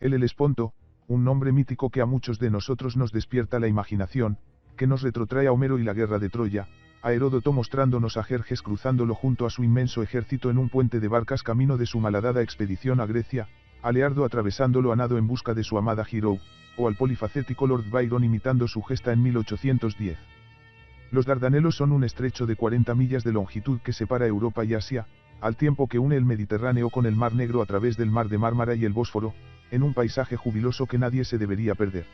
El Helesponto, un nombre mítico que a muchos de nosotros nos despierta la imaginación, que nos retrotrae a Homero y la guerra de Troya, a Heródoto mostrándonos a Jerjes cruzándolo junto a su inmenso ejército en un puente de barcas camino de su malhadada expedición a Grecia, a Leardo atravesándolo a nado en busca de su amada Hero, o al polifacético Lord Byron imitando su gesta en 1810. Los Dardanelos son un estrecho de 40 millas de longitud que separa Europa y Asia, al tiempo que une el Mediterráneo con el Mar Negro a través del Mar de Mármara y el Bósforo, en un paisaje jubiloso que nadie se debería perder.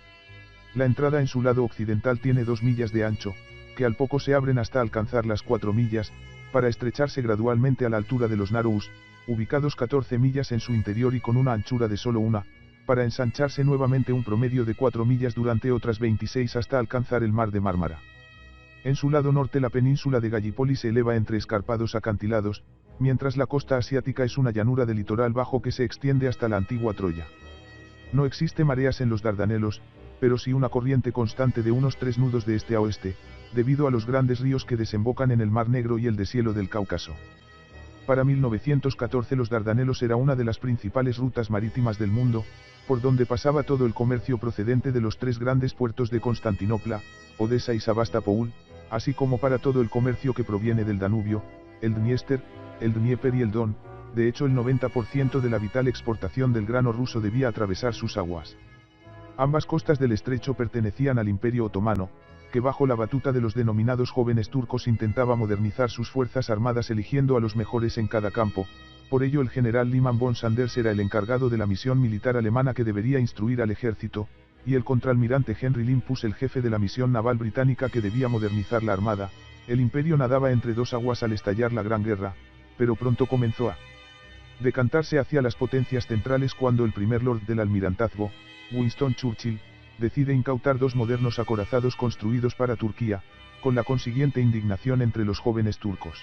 La entrada en su lado occidental tiene 2 millas de ancho, que al poco se abren hasta alcanzar las 4 millas, para estrecharse gradualmente a la altura de los Narrows, ubicados 14 millas en su interior y con una anchura de solo 1, para ensancharse nuevamente un promedio de 4 millas durante otras 26 hasta alcanzar el Mar de Mármara. En su lado norte la península de Gallipoli se eleva entre escarpados acantilados, mientras la costa asiática es una llanura de litoral bajo que se extiende hasta la antigua Troya. No existe mareas en los Dardanelos, pero sí una corriente constante de unos 3 nudos de este a oeste, debido a los grandes ríos que desembocan en el Mar Negro y el deshielo del Cáucaso. Para 1914 los Dardanelos era una de las principales rutas marítimas del mundo, por donde pasaba todo el comercio procedente de los 3 grandes puertos de Constantinopla, Odesa y Sebastopol, así como para todo el comercio que proviene del Danubio, el Dniester, el Dnieper y el Don. De hecho, el 90% de la vital exportación del grano ruso debía atravesar sus aguas. Ambas costas del estrecho pertenecían al Imperio Otomano, que bajo la batuta de los denominados jóvenes turcos intentaba modernizar sus fuerzas armadas eligiendo a los mejores en cada campo. Por ello el general Liman von Sanders era el encargado de la misión militar alemana que debería instruir al ejército, y el contraalmirante Henry Limpus el jefe de la misión naval británica que debía modernizar la armada. El imperio nadaba entre 2 aguas al estallar la Gran Guerra, pero pronto comenzó a decantarse hacia las potencias centrales cuando el primer lord del almirantazgo, Winston Churchill, decide incautar 2 modernos acorazados construidos para Turquía, con la consiguiente indignación entre los jóvenes turcos.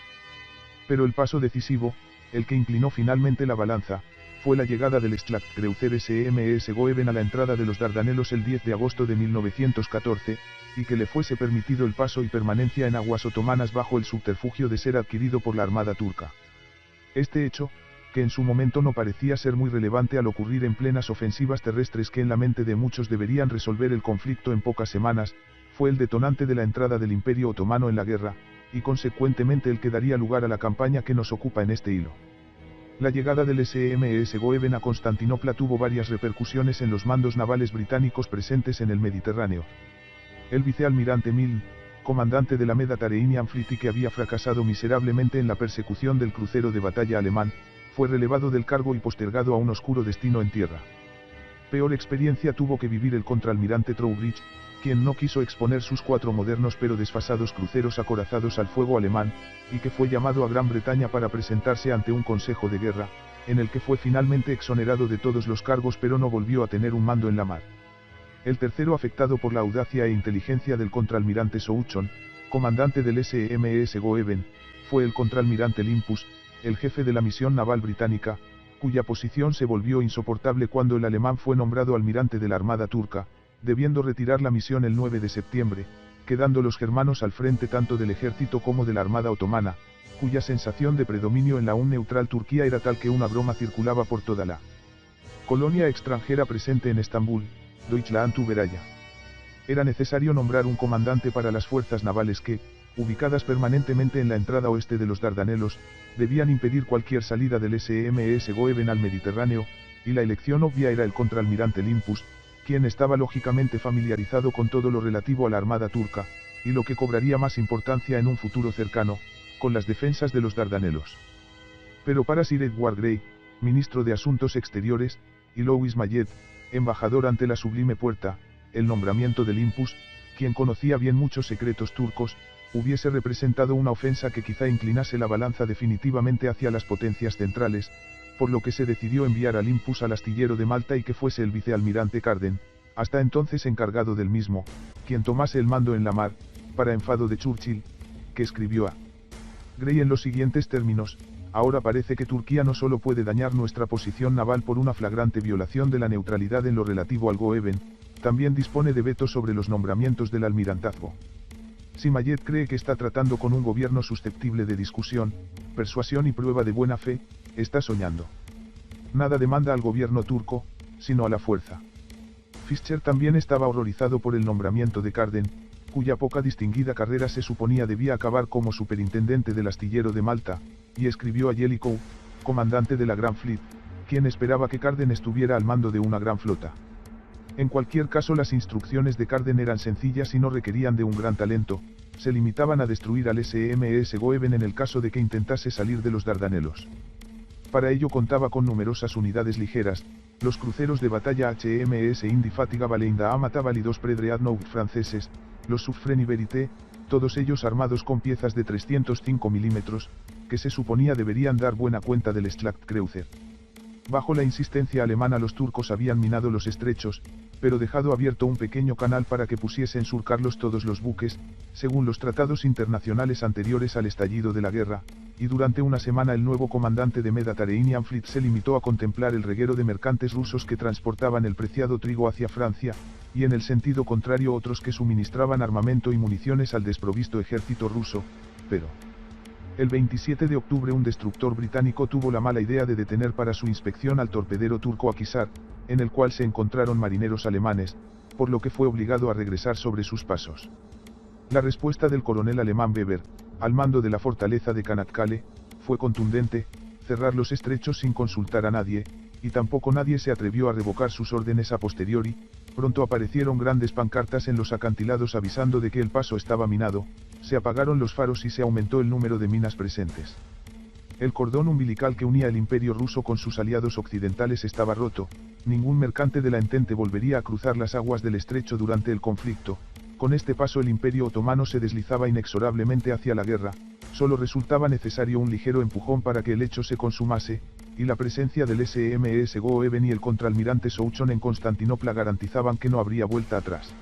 Pero el paso decisivo, el que inclinó finalmente la balanza, fue la llegada del Schlachtkreuz SMS Goeben a la entrada de los Dardanelos el 10 de agosto de 1914, y que le fuese permitido el paso y permanencia en aguas otomanas bajo el subterfugio de ser adquirido por la armada turca. Este hecho, que en su momento no parecía ser muy relevante al ocurrir en plenas ofensivas terrestres que en la mente de muchos deberían resolver el conflicto en pocas semanas, fue el detonante de la entrada del Imperio Otomano en la guerra, y consecuentemente el que daría lugar a la campaña que nos ocupa en este hilo. La llegada del SMS Goeben a Constantinopla tuvo varias repercusiones en los mandos navales británicos presentes en el Mediterráneo. El vicealmirante Milne, comandante de la Mediterranean Fleet y que había fracasado miserablemente en la persecución del crucero de batalla alemán, fue relevado del cargo y postergado a un oscuro destino en tierra. Peor experiencia tuvo que vivir el contraalmirante Trowbridge, quien no quiso exponer sus 4 modernos pero desfasados cruceros acorazados al fuego alemán, y que fue llamado a Gran Bretaña para presentarse ante un consejo de guerra, en el que fue finalmente exonerado de todos los cargos pero no volvió a tener un mando en la mar. El tercero afectado por la audacia e inteligencia del contraalmirante Souchon, comandante del SMS Goeben, fue el contraalmirante Limpus, el jefe de la misión naval británica, cuya posición se volvió insoportable cuando el alemán fue nombrado almirante de la armada turca, debiendo retirar la misión el 9 de septiembre, quedando los germanos al frente tanto del ejército como de la armada otomana, cuya sensación de predominio en la aún neutral Turquía era tal que una broma circulaba por toda la colonia extranjera presente en Estambul, Deutschland Überalla. Era necesario nombrar un comandante para las fuerzas navales que, ubicadas permanentemente en la entrada oeste de los Dardanelos, debían impedir cualquier salida del SMS Goeben al Mediterráneo, y la elección obvia era el contraalmirante Limpus, quien estaba lógicamente familiarizado con todo lo relativo a la armada turca, y lo que cobraría más importancia en un futuro cercano, con las defensas de los Dardanelos. Pero para Sir Edward Grey, ministro de Asuntos Exteriores, y Louis Mallet, embajador ante la Sublime Puerta, el nombramiento de Limpus, quien conocía bien muchos secretos turcos, hubiese representado una ofensa que quizá inclinase la balanza definitivamente hacia las potencias centrales, por lo que se decidió enviar a Limpus al astillero de Malta y que fuese el vicealmirante Carden, hasta entonces encargado del mismo, quien tomase el mando en la mar, para enfado de Churchill, que escribió a Grey en los siguientes términos: ahora parece que Turquía no solo puede dañar nuestra posición naval por una flagrante violación de la neutralidad en lo relativo al Goeben, también dispone de veto sobre los nombramientos del almirantazgo. Si Mallet cree que está tratando con un gobierno susceptible de discusión, persuasión y prueba de buena fe, está soñando. Nada demanda al gobierno turco, sino a la fuerza. Fischer también estaba horrorizado por el nombramiento de Carden, cuya poca distinguida carrera se suponía debía acabar como superintendente del astillero de Malta, y escribió a Jellicoe, comandante de la Grand Fleet, quien esperaba que Carden estuviera al mando de una gran flota. En cualquier caso, las instrucciones de Carden eran sencillas y no requerían de un gran talento, se limitaban a destruir al SMS Goeben en el caso de que intentase salir de los Dardanelos. Para ello contaba con numerosas unidades ligeras, los cruceros de batalla HMS Indefatigable Indahamatable y dos Predreadnought franceses, los Suffren y Verité, todos ellos armados con piezas de 305 mm, que se suponía deberían dar buena cuenta del Schlachtkreuz. Bajo la insistencia alemana los turcos habían minado los estrechos, pero dejado abierto un pequeño canal para que pusiesen surcarlos todos los buques, según los tratados internacionales anteriores al estallido de la guerra, y durante una semana el nuevo comandante de Mediterranean Fleet se limitó a contemplar el reguero de mercantes rusos que transportaban el preciado trigo hacia Francia, y en el sentido contrario otros que suministraban armamento y municiones al desprovisto ejército ruso, pero el 27 de octubre un destructor británico tuvo la mala idea de detener para su inspección al torpedero turco Akhisar, en el cual se encontraron marineros alemanes, por lo que fue obligado a regresar sobre sus pasos. La respuesta del coronel alemán Weber, al mando de la fortaleza de Kanatkale, fue contundente: cerrar los estrechos sin consultar a nadie, y tampoco nadie se atrevió a revocar sus órdenes a posteriori. Pronto aparecieron grandes pancartas en los acantilados avisando de que el paso estaba minado, se apagaron los faros y se aumentó el número de minas presentes. El cordón umbilical que unía el imperio ruso con sus aliados occidentales estaba roto, ningún mercante de la Entente volvería a cruzar las aguas del estrecho durante el conflicto. Con este paso el imperio otomano se deslizaba inexorablemente hacia la guerra, solo resultaba necesario un ligero empujón para que el hecho se consumase, y la presencia del SMS Goeben y el contraalmirante Souchon en Constantinopla garantizaban que no habría vuelta atrás.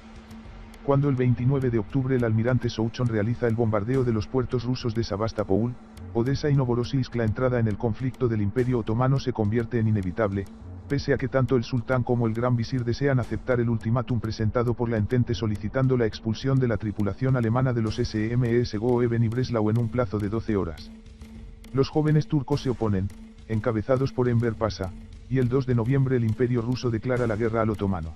Cuando el 29 de octubre el almirante Souchon realiza el bombardeo de los puertos rusos de Sebastopol, Odessa y Novorossiysk, la entrada en el conflicto del Imperio Otomano se convierte en inevitable, pese a que tanto el sultán como el gran visir desean aceptar el ultimátum presentado por la Entente solicitando la expulsión de la tripulación alemana de los SMS Goeben y Breslau en un plazo de 12 horas. Los jóvenes turcos se oponen, encabezados por Enver Pasha, y el 2 de noviembre el Imperio ruso declara la guerra al otomano.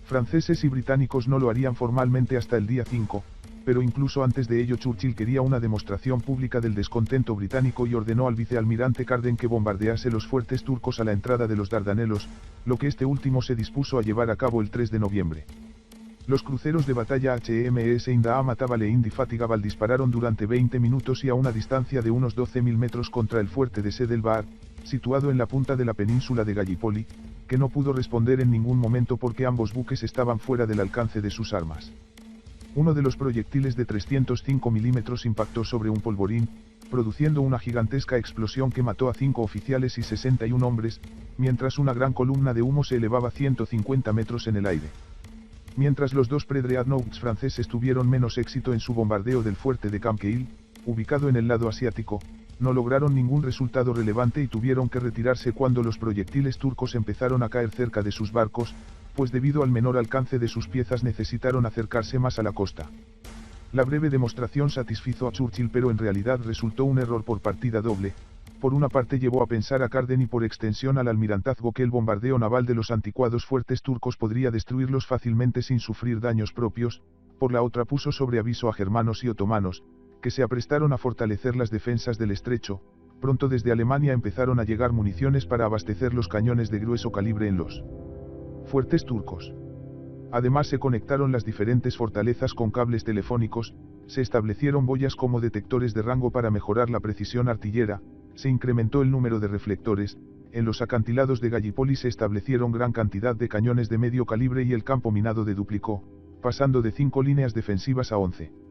Franceses y británicos no lo harían formalmente hasta el día 5, pero incluso antes de ello Churchill quería una demostración pública del descontento británico y ordenó al vicealmirante Carden que bombardease los fuertes turcos a la entrada de los Dardanelos, lo que este último se dispuso a llevar a cabo el 3 de noviembre. Los cruceros de batalla HMS Indahamatable e Indefatigable dispararon durante 20 minutos y a una distancia de unos 12.000 metros contra el fuerte de Sed el Bahr, situado en la punta de la península de Gallipoli, que no pudo responder en ningún momento porque ambos buques estaban fuera del alcance de sus armas. Uno de los proyectiles de 305 mm impactó sobre un polvorín, produciendo una gigantesca explosión que mató a 5 oficiales y 61 hombres, mientras una gran columna de humo se elevaba 150 metros en el aire. Mientras los dos Predreadnoughts franceses tuvieron menos éxito en su bombardeo del fuerte de Camp Keil, ubicado en el lado asiático, no lograron ningún resultado relevante y tuvieron que retirarse cuando los proyectiles turcos empezaron a caer cerca de sus barcos, pues debido al menor alcance de sus piezas necesitaron acercarse más a la costa. La breve demostración satisfizo a Churchill, pero en realidad resultó un error por partida doble. Por una parte llevó a pensar a Carden y por extensión al almirantazgo que el bombardeo naval de los anticuados fuertes turcos podría destruirlos fácilmente sin sufrir daños propios, por la otra puso sobre aviso a germanos y otomanos, que se aprestaron a fortalecer las defensas del estrecho. Pronto desde Alemania empezaron a llegar municiones para abastecer los cañones de grueso calibre en los fuertes turcos. Además se conectaron las diferentes fortalezas con cables telefónicos, se establecieron boyas como detectores de rango para mejorar la precisión artillera, se incrementó el número de reflectores, en los acantilados de Gallipoli se establecieron gran cantidad de cañones de medio calibre y el campo minado deduplicó, pasando de 5 líneas defensivas a 11.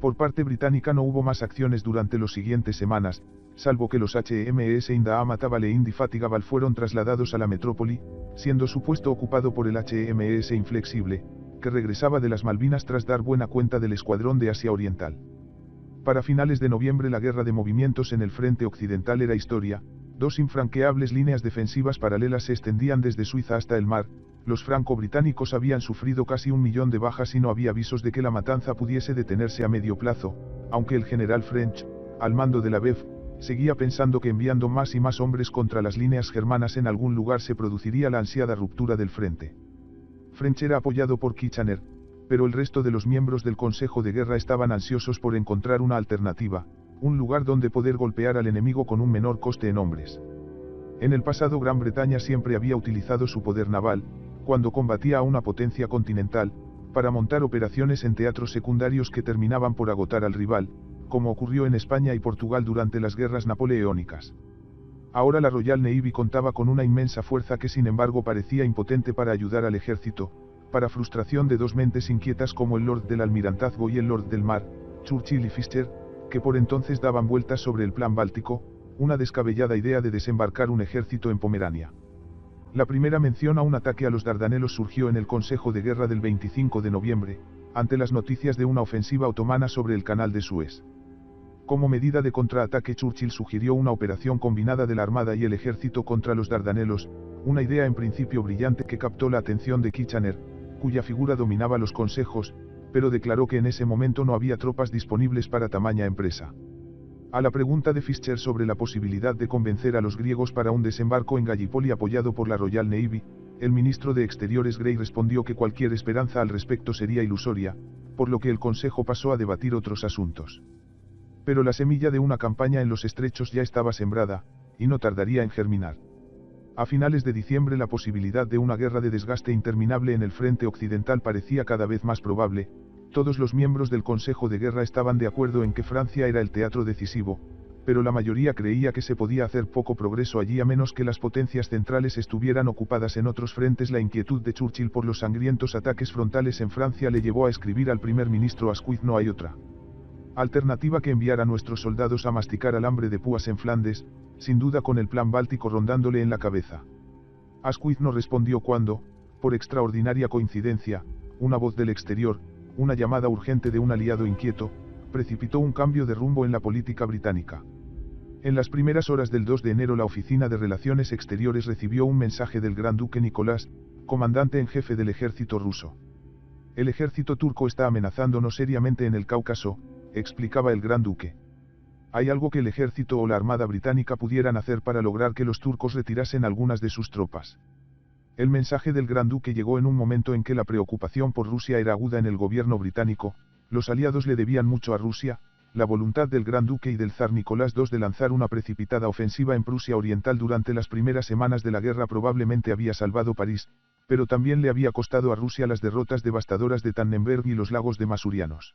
Por parte británica no hubo más acciones durante las siguientes semanas, salvo que los HMS Indahamatable e Indefatigable fueron trasladados a la metrópoli, siendo su puesto ocupado por el HMS Inflexible, que regresaba de las Malvinas tras dar buena cuenta del escuadrón de Asia Oriental. Para finales de noviembre la guerra de movimientos en el frente occidental era historia, dos infranqueables líneas defensivas paralelas se extendían desde Suiza hasta el mar, los franco-británicos habían sufrido casi 1 millón de bajas y no había visos de que la matanza pudiese detenerse a medio plazo, aunque el general French, al mando de la BEF, seguía pensando que enviando más y más hombres contra las líneas germanas en algún lugar se produciría la ansiada ruptura del frente. French era apoyado por Kitchener, pero el resto de los miembros del Consejo de Guerra estaban ansiosos por encontrar una alternativa, un lugar donde poder golpear al enemigo con un menor coste en hombres. En el pasado Gran Bretaña siempre había utilizado su poder naval, cuando combatía a una potencia continental, para montar operaciones en teatros secundarios que terminaban por agotar al rival, como ocurrió en España y Portugal durante las guerras napoleónicas. Ahora la Royal Navy contaba con una inmensa fuerza que sin embargo parecía impotente para ayudar al ejército, para frustración de dos mentes inquietas como el Lord del Almirantazgo y el Lord del Mar, Churchill y Fischer, que por entonces daban vueltas sobre el plan báltico, una descabellada idea de desembarcar un ejército en Pomerania. La primera mención a un ataque a los Dardanelos surgió en el Consejo de Guerra del 25 de noviembre, ante las noticias de una ofensiva otomana sobre el canal de Suez. Como medida de contraataque, Churchill sugirió una operación combinada de la Armada y el ejército contra los Dardanelos, una idea en principio brillante que captó la atención de Kitchener, cuya figura dominaba los consejos, pero declaró que en ese momento no había tropas disponibles para tamaña empresa. A la pregunta de Fischer sobre la posibilidad de convencer a los griegos para un desembarco en Gallipoli apoyado por la Royal Navy, el ministro de Exteriores Grey respondió que cualquier esperanza al respecto sería ilusoria, por lo que el Consejo pasó a debatir otros asuntos. Pero la semilla de una campaña en los estrechos ya estaba sembrada, y no tardaría en germinar. A finales de diciembre la posibilidad de una guerra de desgaste interminable en el frente occidental parecía cada vez más probable. Todos los miembros del Consejo de Guerra estaban de acuerdo en que Francia era el teatro decisivo, pero la mayoría creía que se podía hacer poco progreso allí a menos que las potencias centrales estuvieran ocupadas en otros frentes. La inquietud de Churchill por los sangrientos ataques frontales en Francia le llevó a escribir al primer ministro Asquith: no hay otra alternativa que enviar a nuestros soldados a masticar alambre de púas en Flandes, sin duda con el plan báltico rondándole en la cabeza. Asquith no respondió cuando, por extraordinaria coincidencia, una voz del exterior, una llamada urgente de un aliado inquieto, precipitó un cambio de rumbo en la política británica. En las primeras horas del 2 de enero la Oficina de Relaciones Exteriores recibió un mensaje del Gran Duque Nicolás, comandante en jefe del ejército ruso. El ejército turco está amenazándonos seriamente en el Cáucaso, explicaba el Gran Duque. Hay algo que el ejército o la armada británica pudieran hacer para lograr que los turcos retirasen algunas de sus tropas. El mensaje del Gran Duque llegó en un momento en que la preocupación por Rusia era aguda en el gobierno británico. Los aliados le debían mucho a Rusia. La voluntad del Gran Duque y del zar Nicolás II de lanzar una precipitada ofensiva en Prusia Oriental durante las primeras semanas de la guerra probablemente había salvado París, pero también le había costado a Rusia las derrotas devastadoras de Tannenberg y los lagos de Masurianos.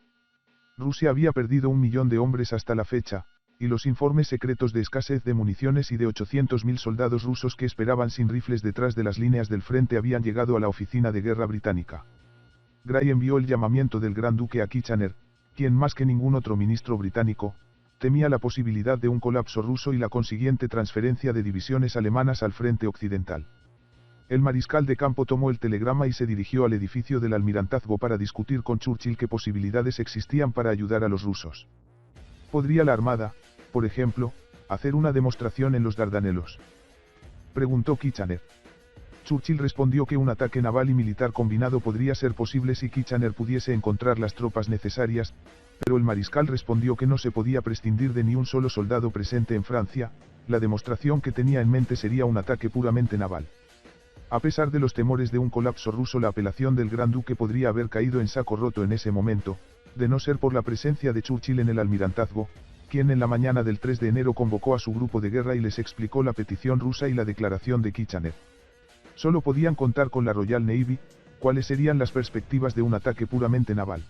Rusia había perdido 1 millón de hombres hasta la fecha, y los informes secretos de escasez de municiones y de 800.000 soldados rusos que esperaban sin rifles detrás de las líneas del frente habían llegado a la oficina de guerra británica. Gray envió el llamamiento del Gran Duque a Kitchener, quien más que ningún otro ministro británico, temía la posibilidad de un colapso ruso y la consiguiente transferencia de divisiones alemanas al frente occidental. El mariscal de campo tomó el telegrama y se dirigió al edificio del Almirantazgo para discutir con Churchill qué posibilidades existían para ayudar a los rusos. ¿Podría la Armada, por ejemplo, hacer una demostración en los Dardanelos?, preguntó Kitchener. Churchill respondió que un ataque naval y militar combinado podría ser posible si Kitchener pudiese encontrar las tropas necesarias, pero el mariscal respondió que no se podía prescindir de ni un solo soldado presente en Francia. La demostración que tenía en mente sería un ataque puramente naval. A pesar de los temores de un colapso ruso, la apelación del Gran Duque podría haber caído en saco roto en ese momento, de no ser por la presencia de Churchill en el Almirantazgo, quien en la mañana del 3 de enero convocó a su grupo de guerra y les explicó la petición rusa y la declaración de Kitchener. Solo podían contar con la Royal Navy. ¿Cuáles serían las perspectivas de un ataque puramente naval?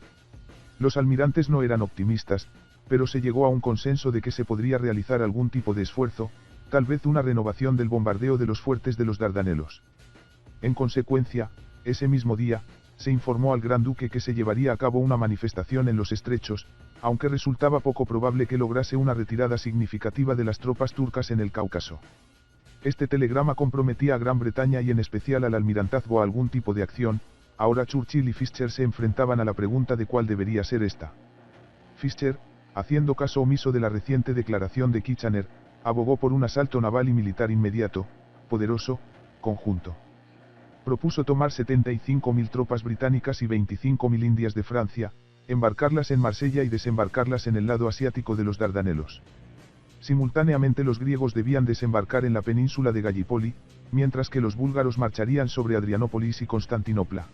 Los almirantes no eran optimistas, pero se llegó a un consenso de que se podría realizar algún tipo de esfuerzo, tal vez una renovación del bombardeo de los fuertes de los Dardanelos. En consecuencia, ese mismo día, se informó al Gran Duque que se llevaría a cabo una manifestación en los estrechos, aunque resultaba poco probable que lograse una retirada significativa de las tropas turcas en el Cáucaso. Este telegrama comprometía a Gran Bretaña y en especial al Almirantazgo a algún tipo de acción. Ahora Churchill y Fischer se enfrentaban a la pregunta de cuál debería ser esta. Fischer, haciendo caso omiso de la reciente declaración de Kitchener, abogó por un asalto naval y militar inmediato, poderoso, conjunto. Propuso tomar 75.000 tropas británicas y 25.000 indias de Francia, embarcarlas en Marsella y desembarcarlas en el lado asiático de los Dardanelos. Simultáneamente los griegos debían desembarcar en la península de Gallipoli, mientras que los búlgaros marcharían sobre Adrianópolis y Constantinopla.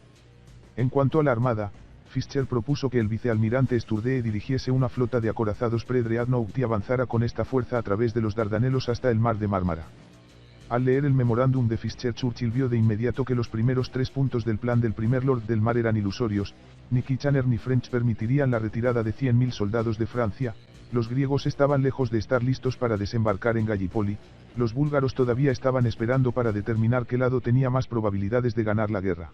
En cuanto a la armada, Fischer propuso que el vicealmirante Sturdee dirigiese una flota de acorazados pre-Dreadnought y avanzara con esta fuerza a través de los Dardanelos hasta el mar de Mármara. Al leer el memorándum de Fischer, Churchill vio de inmediato que los primeros 3 puntos del plan del primer Lord del Mar eran ilusorios. Ni Kitchener ni French permitirían la retirada de 100.000 soldados de Francia, los griegos estaban lejos de estar listos para desembarcar en Gallipoli, los búlgaros todavía estaban esperando para determinar qué lado tenía más probabilidades de ganar la guerra.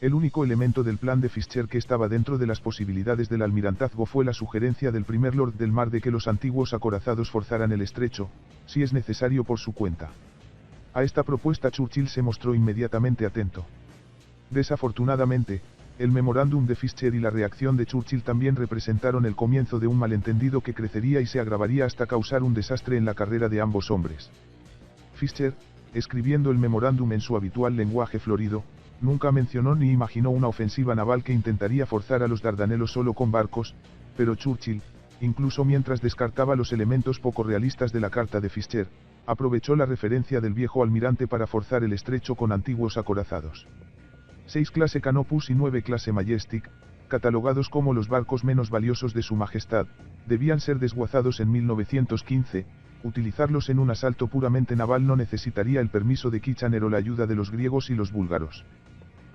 El único elemento del plan de Fischer que estaba dentro de las posibilidades del almirantazgo fue la sugerencia del primer Lord del Mar de que los antiguos acorazados forzaran el estrecho, si es necesario por su cuenta. A esta propuesta Churchill se mostró inmediatamente atento. Desafortunadamente, el memorándum de Fischer y la reacción de Churchill también representaron el comienzo de un malentendido que crecería y se agravaría hasta causar un desastre en la carrera de ambos hombres. Fischer, escribiendo el memorándum en su habitual lenguaje florido, nunca mencionó ni imaginó una ofensiva naval que intentaría forzar a los Dardanelos solo con barcos, pero Churchill, incluso mientras descartaba los elementos poco realistas de la carta de Fischer, aprovechó la referencia del viejo almirante para forzar el estrecho con antiguos acorazados. 6 clase Canopus y 9 clase Majestic, catalogados como los barcos menos valiosos de su majestad, debían ser desguazados en 1915, utilizarlos en un asalto puramente naval no necesitaría el permiso de Kitchener o la ayuda de los griegos y los búlgaros.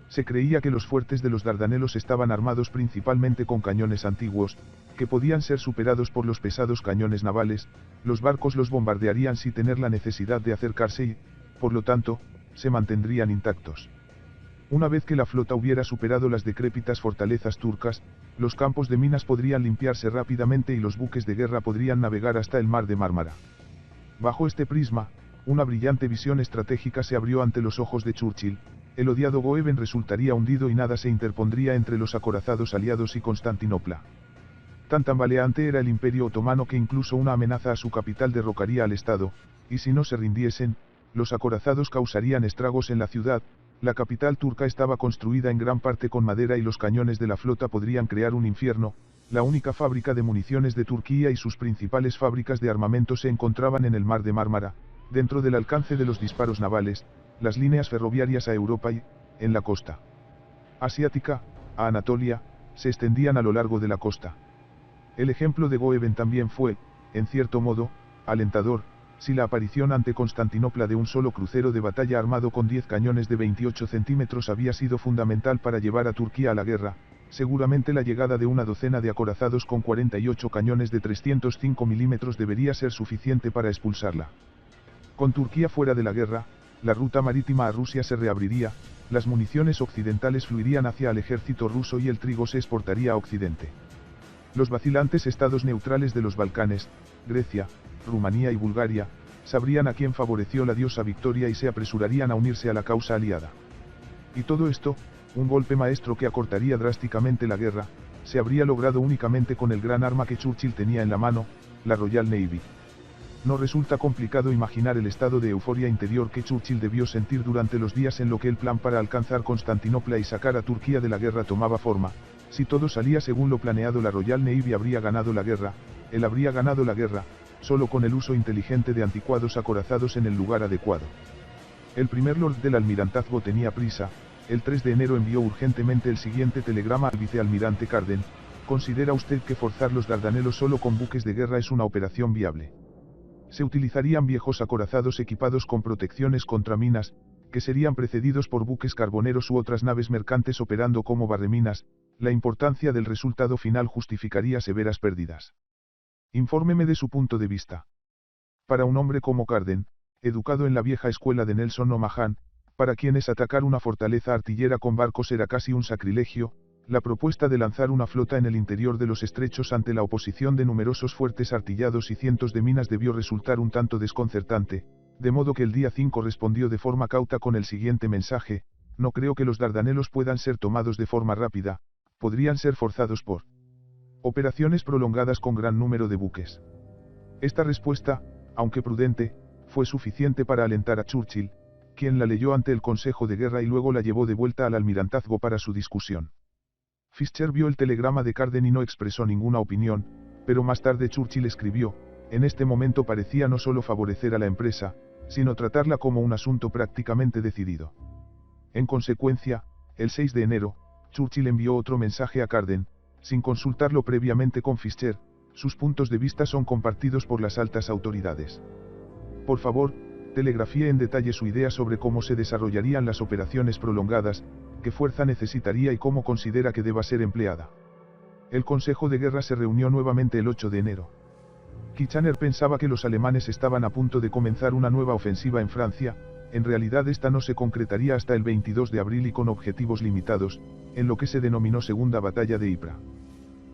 Se creía que los fuertes de los Dardanelos estaban armados principalmente con cañones antiguos, que podían ser superados por los pesados cañones navales, los barcos los bombardearían sin tener la necesidad de acercarse y, por lo tanto, se mantendrían intactos. Una vez que la flota hubiera superado las decrépitas fortalezas turcas, los campos de minas podrían limpiarse rápidamente y los buques de guerra podrían navegar hasta el mar de Mármara. Bajo este prisma, una brillante visión estratégica se abrió ante los ojos de Churchill. El odiado Goeben resultaría hundido y nada se interpondría entre los acorazados aliados y Constantinopla. Tan tambaleante era el Imperio Otomano que incluso una amenaza a su capital derrocaría al Estado, y si no se rindiesen, los acorazados causarían estragos en la ciudad. La capital turca estaba construida en gran parte con madera y los cañones de la flota podrían crear un infierno. La única fábrica de municiones de Turquía y sus principales fábricas de armamento se encontraban en el mar de Mármara, dentro del alcance de los disparos navales. Las líneas ferroviarias a Europa y, en la costa asiática, a Anatolia, se extendían a lo largo de la costa. El ejemplo de Goeben también fue, en cierto modo, alentador. Si la aparición ante Constantinopla de un solo crucero de batalla armado con 10 cañones de 28 centímetros había sido fundamental para llevar a Turquía a la guerra, seguramente la llegada de una docena de acorazados con 48 cañones de 305 milímetros debería ser suficiente para expulsarla. Con Turquía fuera de la guerra, la ruta marítima a Rusia se reabriría, las municiones occidentales fluirían hacia el ejército ruso y el trigo se exportaría a Occidente. Los vacilantes estados neutrales de los Balcanes, Grecia, Rumanía y Bulgaria, sabrían a quién favoreció la diosa Victoria y se apresurarían a unirse a la causa aliada. Y todo esto, un golpe maestro que acortaría drásticamente la guerra, se habría logrado únicamente con el gran arma que Churchill tenía en la mano, la Royal Navy. No resulta complicado imaginar el estado de euforia interior que Churchill debió sentir durante los días en lo que el plan para alcanzar Constantinopla y sacar a Turquía de la guerra tomaba forma. Si todo salía según lo planeado, la Royal Navy habría ganado la guerra, él habría ganado la guerra, solo con el uso inteligente de anticuados acorazados en el lugar adecuado. El primer Lord del Almirantazgo tenía prisa. El 3 de enero envió urgentemente el siguiente telegrama al vicealmirante Carden: ¿considera usted que forzar los Dardanelos solo con buques de guerra es una operación viable? Se utilizarían viejos acorazados equipados con protecciones contra minas, que serían precedidos por buques carboneros u otras naves mercantes operando como barreminas. La importancia del resultado final justificaría severas pérdidas. Infórmeme de su punto de vista. Para un hombre como Carden, educado en la vieja escuela de Nelson o Mahan, para quienes atacar una fortaleza artillera con barcos era casi un sacrilegio, la propuesta de lanzar una flota en el interior de los estrechos ante la oposición de numerosos fuertes artillados y cientos de minas debió resultar un tanto desconcertante, de modo que el día 5 respondió de forma cauta con el siguiente mensaje: no creo que los Dardanelos puedan ser tomados de forma rápida, podrían ser forzados por operaciones prolongadas con gran número de buques. Esta respuesta, aunque prudente, fue suficiente para alentar a Churchill, quien la leyó ante el Consejo de Guerra y luego la llevó de vuelta al almirantazgo para su discusión. Fischer vio el telegrama de Carden y no expresó ninguna opinión, pero más tarde Churchill escribió: en este momento parecía no solo favorecer a la empresa, sino tratarla como un asunto prácticamente decidido. En consecuencia, el 6 de enero, Churchill envió otro mensaje a Carden, sin consultarlo previamente con Fischer: sus puntos de vista son compartidos por las altas autoridades. Por favor, telegrafíe en detalle su idea sobre cómo se desarrollarían las operaciones prolongadas, qué fuerza necesitaría y cómo considera que deba ser empleada. El Consejo de Guerra se reunió nuevamente el 8 de enero. Kitchener pensaba que los alemanes estaban a punto de comenzar una nueva ofensiva en Francia. En realidad esta no se concretaría hasta el 22 de abril y con objetivos limitados, en lo que se denominó Segunda Batalla de Ypres.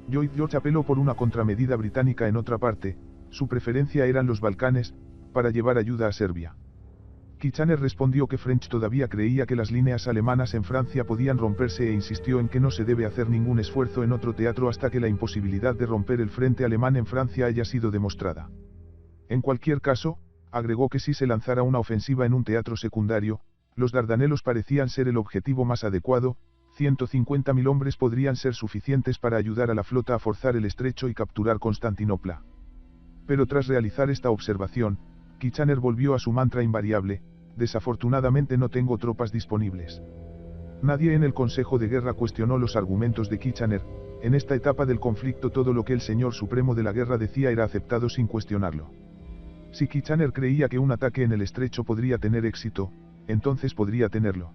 Lloyd George apeló por una contramedida británica en otra parte, su preferencia eran los Balcanes, para llevar ayuda a Serbia. Kitchener respondió que French todavía creía que las líneas alemanas en Francia podían romperse e insistió en que no se debe hacer ningún esfuerzo en otro teatro hasta que la imposibilidad de romper el frente alemán en Francia haya sido demostrada. En cualquier caso, agregó que si se lanzara una ofensiva en un teatro secundario, los Dardanelos parecían ser el objetivo más adecuado. 150.000 hombres podrían ser suficientes para ayudar a la flota a forzar el estrecho y capturar Constantinopla. Pero tras realizar esta observación, Kitchener volvió a su mantra invariable: desafortunadamente no tengo tropas disponibles. Nadie en el Consejo de Guerra cuestionó los argumentos de Kitchener. En esta etapa del conflicto todo lo que el señor supremo de la guerra decía era aceptado sin cuestionarlo. Si Kitchener creía que un ataque en el estrecho podría tener éxito, entonces podría tenerlo.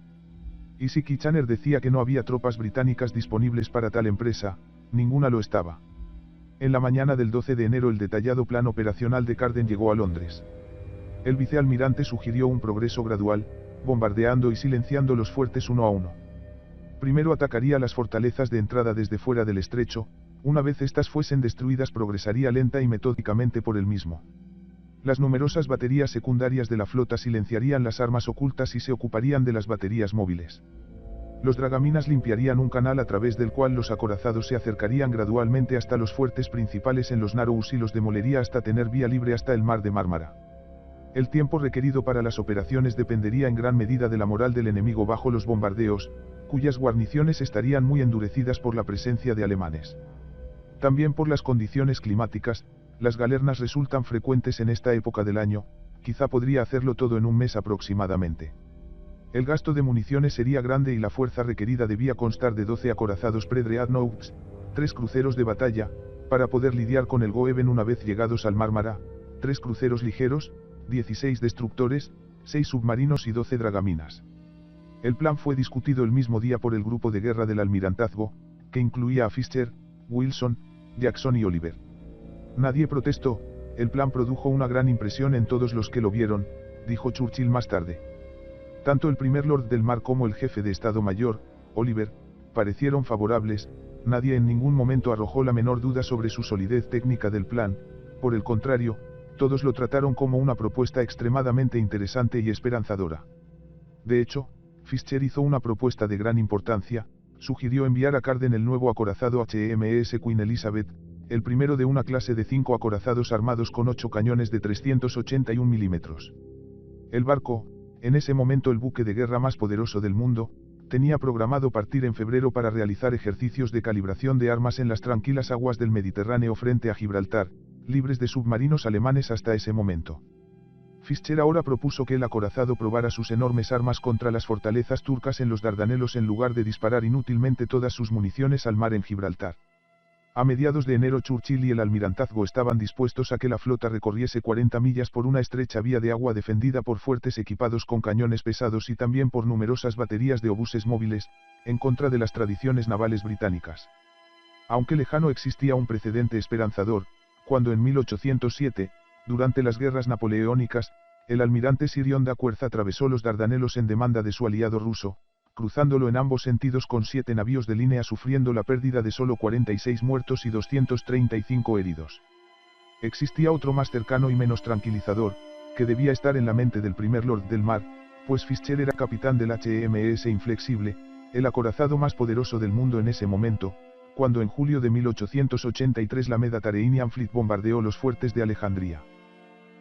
Y si Kitchener decía que no había tropas británicas disponibles para tal empresa, ninguna lo estaba. En la mañana del 12 de enero el detallado plan operacional de Carden llegó a Londres. El vicealmirante sugirió un progreso gradual, bombardeando y silenciando los fuertes uno a uno. Primero atacaría las fortalezas de entrada desde fuera del estrecho, una vez estas fuesen destruidas progresaría lenta y metódicamente por el mismo. Las numerosas baterías secundarias de la flota silenciarían las armas ocultas y se ocuparían de las baterías móviles. Los dragaminas limpiarían un canal a través del cual los acorazados se acercarían gradualmente hasta los fuertes principales en los Narrows y los demolería hasta tener vía libre hasta el mar de Mármara. El tiempo requerido para las operaciones dependería en gran medida de la moral del enemigo bajo los bombardeos, cuyas guarniciones estarían muy endurecidas por la presencia de alemanes. También por las condiciones climáticas, las galernas resultan frecuentes en esta época del año, quizá podría hacerlo todo en un mes aproximadamente. El gasto de municiones sería grande y la fuerza requerida debía constar de 12 acorazados pre-dreadnoughts, 3 cruceros de batalla, para poder lidiar con el Goeben una vez llegados al Mármara, 3 cruceros ligeros, 16 destructores, 6 submarinos y 12 dragaminas. El plan fue discutido el mismo día por el grupo de guerra del Almirantazgo, que incluía a Fischer, Wilson, Jackson y Oliver. Nadie protestó. El plan produjo una gran impresión en todos los que lo vieron, dijo Churchill más tarde. Tanto el primer Lord del Mar como el jefe de Estado Mayor, Oliver, parecieron favorables. Nadie en ningún momento arrojó la menor duda sobre su solidez técnica del plan. Por el contrario, todos lo trataron como una propuesta extremadamente interesante y esperanzadora. De hecho, Fischer hizo una propuesta de gran importancia. Sugirió enviar a Carden el nuevo acorazado HMS Queen Elizabeth, el primero de una clase de 5 acorazados armados con 8 cañones de 381 milímetros. El barco, en ese momento el buque de guerra más poderoso del mundo, tenía programado partir en febrero para realizar ejercicios de calibración de armas en las tranquilas aguas del Mediterráneo frente a Gibraltar, libres de submarinos alemanes hasta ese momento. Fischer ahora propuso que el acorazado probara sus enormes armas contra las fortalezas turcas en los Dardanelos en lugar de disparar inútilmente todas sus municiones al mar en Gibraltar. A mediados de enero Churchill y el Almirantazgo estaban dispuestos a que la flota recorriese 40 millas por una estrecha vía de agua defendida por fuertes equipados con cañones pesados y también por numerosas baterías de obuses móviles, en contra de las tradiciones navales británicas. Aunque lejano existía un precedente esperanzador, cuando en 1807, durante las guerras napoleónicas, el almirante Sirion Duckworth atravesó los Dardanelos en demanda de su aliado ruso, cruzándolo en ambos sentidos con 7 navíos de línea sufriendo la pérdida de solo 46 muertos y 235 heridos. Existía otro más cercano y menos tranquilizador, que debía estar en la mente del primer Lord del Mar, pues Fischer era capitán del HMS Inflexible, el acorazado más poderoso del mundo en ese momento, cuando en julio de 1883 la Mediterranean Fleet bombardeó los fuertes de Alejandría.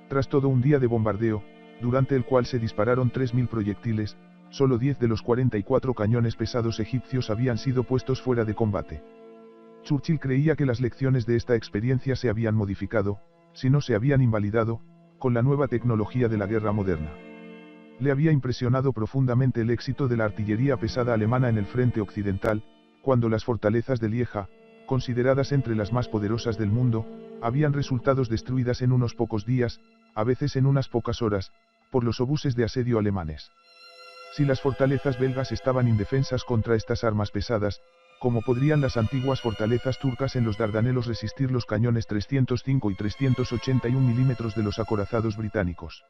Tras todo un día de bombardeo, durante el cual se dispararon 3.000 proyectiles, solo 10 de los 44 cañones pesados egipcios habían sido puestos fuera de combate. Churchill creía que las lecciones de esta experiencia se habían modificado, si no se habían invalidado, con la nueva tecnología de la guerra moderna. Le había impresionado profundamente el éxito de la artillería pesada alemana en el frente occidental, cuando las fortalezas de Lieja, consideradas entre las más poderosas del mundo, habían resultado destruidas en unos pocos días, a veces en unas pocas horas, por los obuses de asedio alemanes. Si las fortalezas belgas estaban indefensas contra estas armas pesadas, ¿cómo podrían las antiguas fortalezas turcas en los Dardanelos resistir los cañones 305 y 381 milímetros de los acorazados británicos?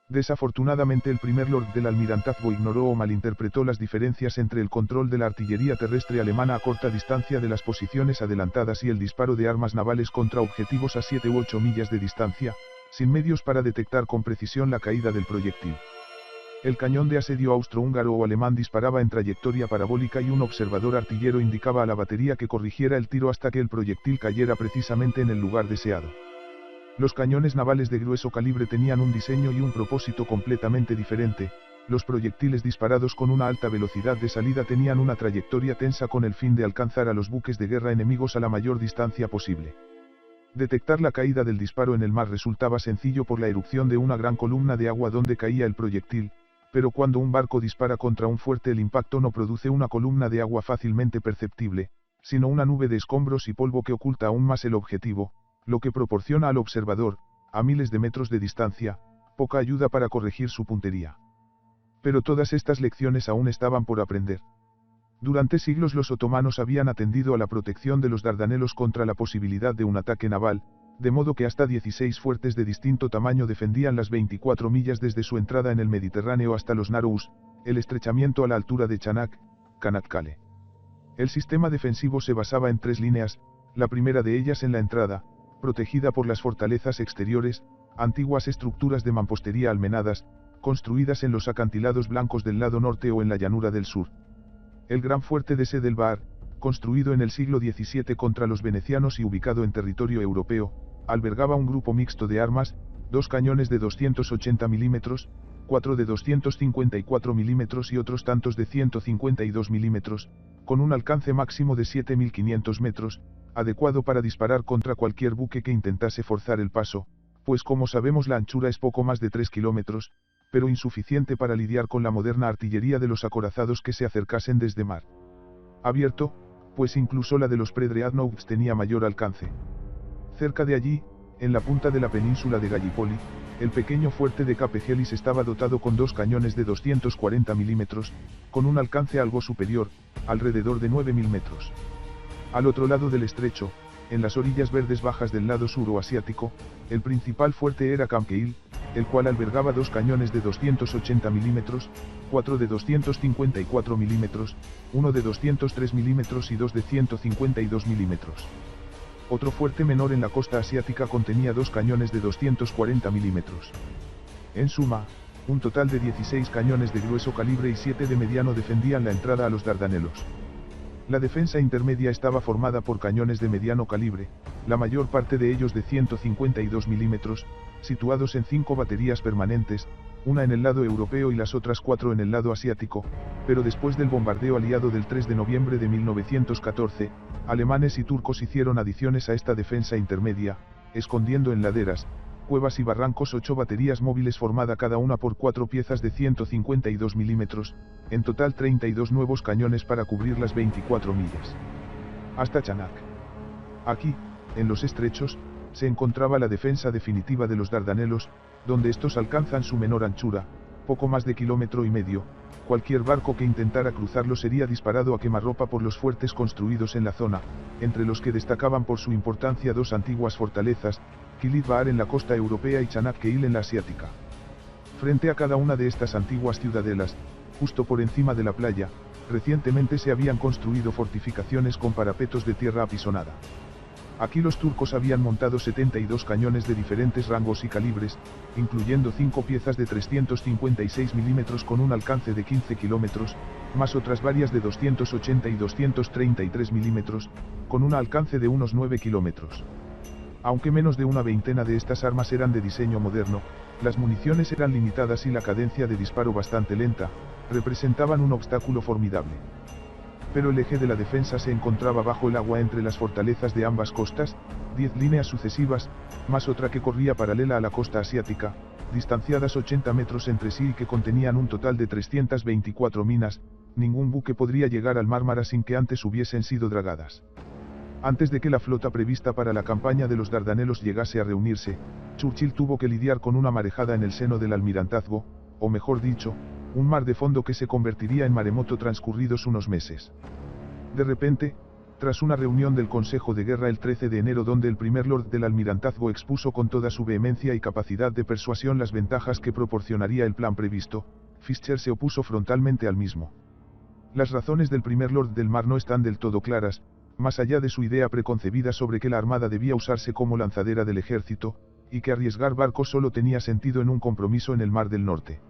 Desafortunadamente el primer Lord del Almirantazgo ignoró o malinterpretó las diferencias entre el control de la artillería terrestre alemana a corta distancia de las posiciones adelantadas y el disparo de armas navales contra objetivos a 7 u 8 millas de distancia, sin medios para detectar con precisión la caída del proyectil. El cañón de asedio austrohúngaro o alemán disparaba en trayectoria parabólica y un observador artillero indicaba a la batería que corrigiera el tiro hasta que el proyectil cayera precisamente en el lugar deseado. Los cañones navales de grueso calibre tenían un diseño y un propósito completamente diferente. Los proyectiles disparados con una alta velocidad de salida tenían una trayectoria tensa con el fin de alcanzar a los buques de guerra enemigos a la mayor distancia posible. Detectar la caída del disparo en el mar resultaba sencillo por la erupción de una gran columna de agua donde caía el proyectil, pero cuando un barco dispara contra un fuerte el impacto no produce una columna de agua fácilmente perceptible, sino una nube de escombros y polvo que oculta aún más el objetivo, lo que proporciona al observador, a miles de metros de distancia, poca ayuda para corregir su puntería. Pero todas estas lecciones aún estaban por aprender. Durante siglos los otomanos habían atendido a la protección de los Dardanelos contra la posibilidad de un ataque naval, de modo que hasta 16 fuertes de distinto tamaño defendían las 24 millas desde su entrada en el Mediterráneo hasta los Narous, el estrechamiento a la altura de Chanak, Kanatkale. El sistema defensivo se basaba en 3 líneas, la primera de ellas en la entrada, protegida por las fortalezas exteriores, antiguas estructuras de mampostería almenadas, construidas en los acantilados blancos del lado norte o en la llanura del sur. El gran fuerte de Sedelbar, construido en el siglo XVII contra los venecianos y ubicado en territorio europeo, albergaba un grupo mixto de armas, 2 cañones de 280 milímetros, 4 de 254 milímetros y otros tantos de 152 milímetros, con un alcance máximo de 7.500 metros, adecuado para disparar contra cualquier buque que intentase forzar el paso, pues como sabemos la anchura es poco más de 3 kilómetros, pero insuficiente para lidiar con la moderna artillería de los acorazados que se acercasen desde mar abierto, pues incluso la de los Predreadnoughts tenía mayor alcance. Cerca de allí, en la punta de la península de Gallipoli, el pequeño fuerte de Capegelis estaba dotado con 2 cañones de 240 milímetros, con un alcance algo superior, alrededor de 9.000 metros. Al otro lado del estrecho, en las orillas verdes bajas del lado suroasiático, el principal fuerte era Camkeil, el cual albergaba 2 cañones de 280 milímetros, 4 de 254 milímetros, 1 de 203 milímetros y 2 de 152 milímetros. Otro fuerte menor en la costa asiática contenía 2 cañones de 240 milímetros. En suma, un total de 16 cañones de grueso calibre y 7 de mediano defendían la entrada a los Dardanelos. La defensa intermedia estaba formada por cañones de mediano calibre, la mayor parte de ellos de 152 milímetros, situados en 5 baterías permanentes, una en el lado europeo y las otras 4 en el lado asiático, pero después del bombardeo aliado del 3 de noviembre de 1914, alemanes y turcos hicieron adiciones a esta defensa intermedia, escondiendo en laderas, cuevas y barrancos 8 baterías móviles formada cada una por 4 piezas de 152 milímetros, en total 32 nuevos cañones para cubrir las 24 millas. Hasta Chanak. Aquí, en los estrechos, se encontraba la defensa definitiva de los Dardanelos, donde estos alcanzan su menor anchura, poco más de 1,5 kilómetros. Cualquier barco que intentara cruzarlo sería disparado a quemarropa por los fuertes construidos en la zona, entre los que destacaban por su importancia 2 antiguas fortalezas, Kilid Bahar en la costa europea y Chanak Keil en la asiática. Frente a cada una de estas antiguas ciudadelas, justo por encima de la playa, recientemente se habían construido fortificaciones con parapetos de tierra apisonada. Aquí los turcos habían montado 72 cañones de diferentes rangos y calibres, incluyendo 5 piezas de 356 milímetros con un alcance de 15 kilómetros, más otras varias de 280 y 233 milímetros, con un alcance de unos 9 kilómetros. Aunque menos de una veintena de estas armas eran de diseño moderno, las municiones eran limitadas y la cadencia de disparo bastante lenta, representaban un obstáculo formidable. Pero el eje de la defensa se encontraba bajo el agua entre las fortalezas de ambas costas, 10 líneas sucesivas, más otra que corría paralela a la costa asiática, distanciadas 80 metros entre sí y que contenían un total de 324 minas. Ningún buque podría llegar al Mármara sin que antes hubiesen sido dragadas. Antes de que la flota prevista para la campaña de los Dardanelos llegase a reunirse, Churchill tuvo que lidiar con una marejada en el seno del almirantazgo, o mejor dicho, un mar de fondo que se convertiría en maremoto transcurridos unos meses. De repente, tras una reunión del Consejo de Guerra el 13 de enero donde el primer Lord del Almirantazgo expuso con toda su vehemencia y capacidad de persuasión las ventajas que proporcionaría el plan previsto, Fischer se opuso frontalmente al mismo. Las razones del primer Lord del Mar no están del todo claras, más allá de su idea preconcebida sobre que la Armada debía usarse como lanzadera del ejército, y que arriesgar barcos solo tenía sentido en un compromiso en el Mar del Norte.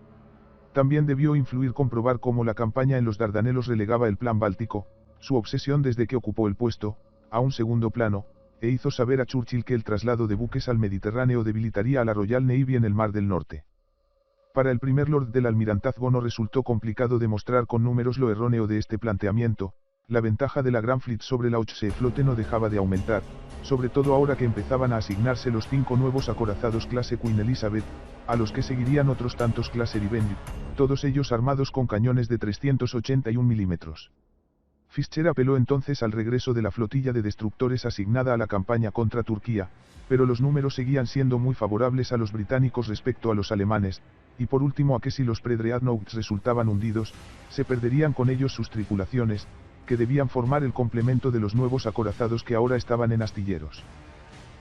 También debió influir comprobar cómo la campaña en los Dardanelos relegaba el plan báltico, su obsesión desde que ocupó el puesto, a un segundo plano, e hizo saber a Churchill que el traslado de buques al Mediterráneo debilitaría a la Royal Navy en el Mar del Norte. Para el primer Lord del Almirantazgo no resultó complicado demostrar con números lo erróneo de este planteamiento. La ventaja de la Grand Fleet sobre la Ochse Flotte no dejaba de aumentar, sobre todo ahora que empezaban a asignarse los 5 nuevos acorazados clase Queen Elizabeth, a los que seguirían otros tantos clase Revenge, todos ellos armados con cañones de 381 milímetros. Fischer apeló entonces al regreso de la flotilla de destructores asignada a la campaña contra Turquía, pero los números seguían siendo muy favorables a los británicos respecto a los alemanes, y por último a que si los Predreadnoughts resultaban hundidos, se perderían con ellos sus tripulaciones, que debían formar el complemento de los nuevos acorazados que ahora estaban en astilleros.